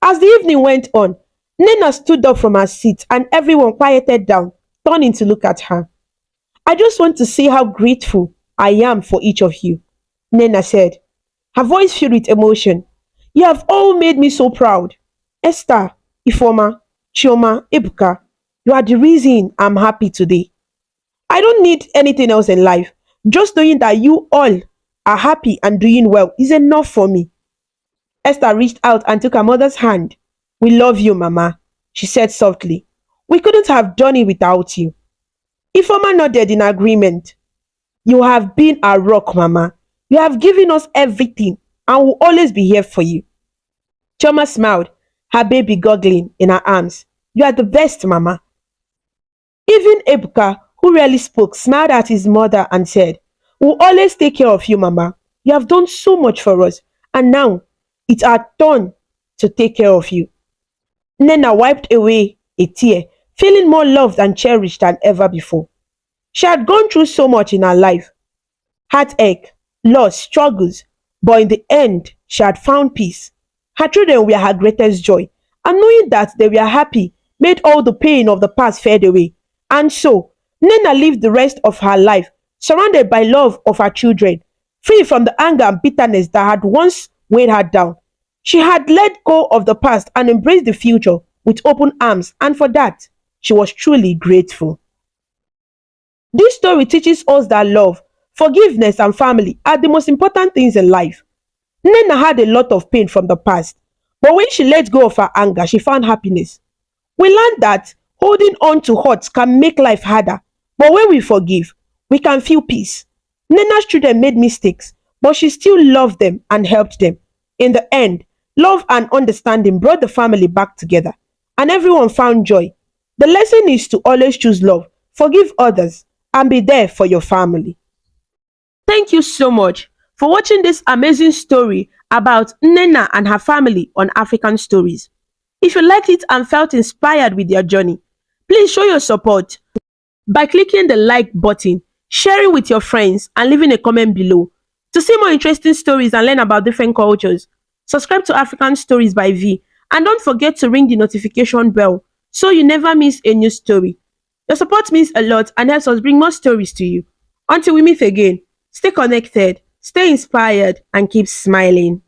As the evening went on, Nnenna stood up from her seat and everyone quieted down, turning to look at her. I just want to say how grateful I am for each of you, Nnenna said, her voice filled with emotion. You have all made me so proud. Esther, Ifoma, Chioma, Ebuka, you are the reason I'm happy today. I don't need anything else in life. Just knowing that you all are happy and doing well is enough for me. Esther reached out and took her mother's hand. We love you, Mama, she said softly. We couldn't have done it without you. Ifoma nodded in agreement. You have been our rock, Mama. You have given us everything and will always be here for you. Chioma smiled, her baby goggling in her arms. You are the best, Mama. Even Ebuka, who rarely spoke, smiled at his mother and said, we'll always take care of you, Mama. You have done so much for us, and now it's our turn to take care of you. Nnenna wiped away a tear, feeling more loved and cherished than ever before. She had gone through so much in her life. Heartache, loss, struggles, but in the end, she had found peace. Her children were her greatest joy, and knowing that they were happy made all the pain of the past fade away. And so, Nnenna lived the rest of her life surrounded by love of her children, free from the anger and bitterness that had once weighed her down. She had let go of the past and embraced the future with open arms, and for that, she was truly grateful. This story teaches us that love, forgiveness, and family are the most important things in life. Nnenna had a lot of pain from the past, but when she let go of her anger, she found happiness. We learned that holding on to hurts can make life harder, but when we forgive, we can feel peace. Nnenna's children made mistakes, but she still loved them and helped them. In the end, love and understanding brought the family back together, and everyone found joy. The lesson is to always choose love, forgive others, and be there for your family. Thank you so much for watching this amazing story about Nnenna and her family on African Stories. If you liked it and felt inspired with their journey, please show your support by clicking the like button, sharing with your friends, and leaving a comment below. To see more interesting stories and learn about different cultures, subscribe to African Stories by V, and don't forget to ring the notification bell so you never miss a new story. Your support means a lot and helps us bring more stories to you. Until we meet again, stay connected, stay inspired, and keep smiling.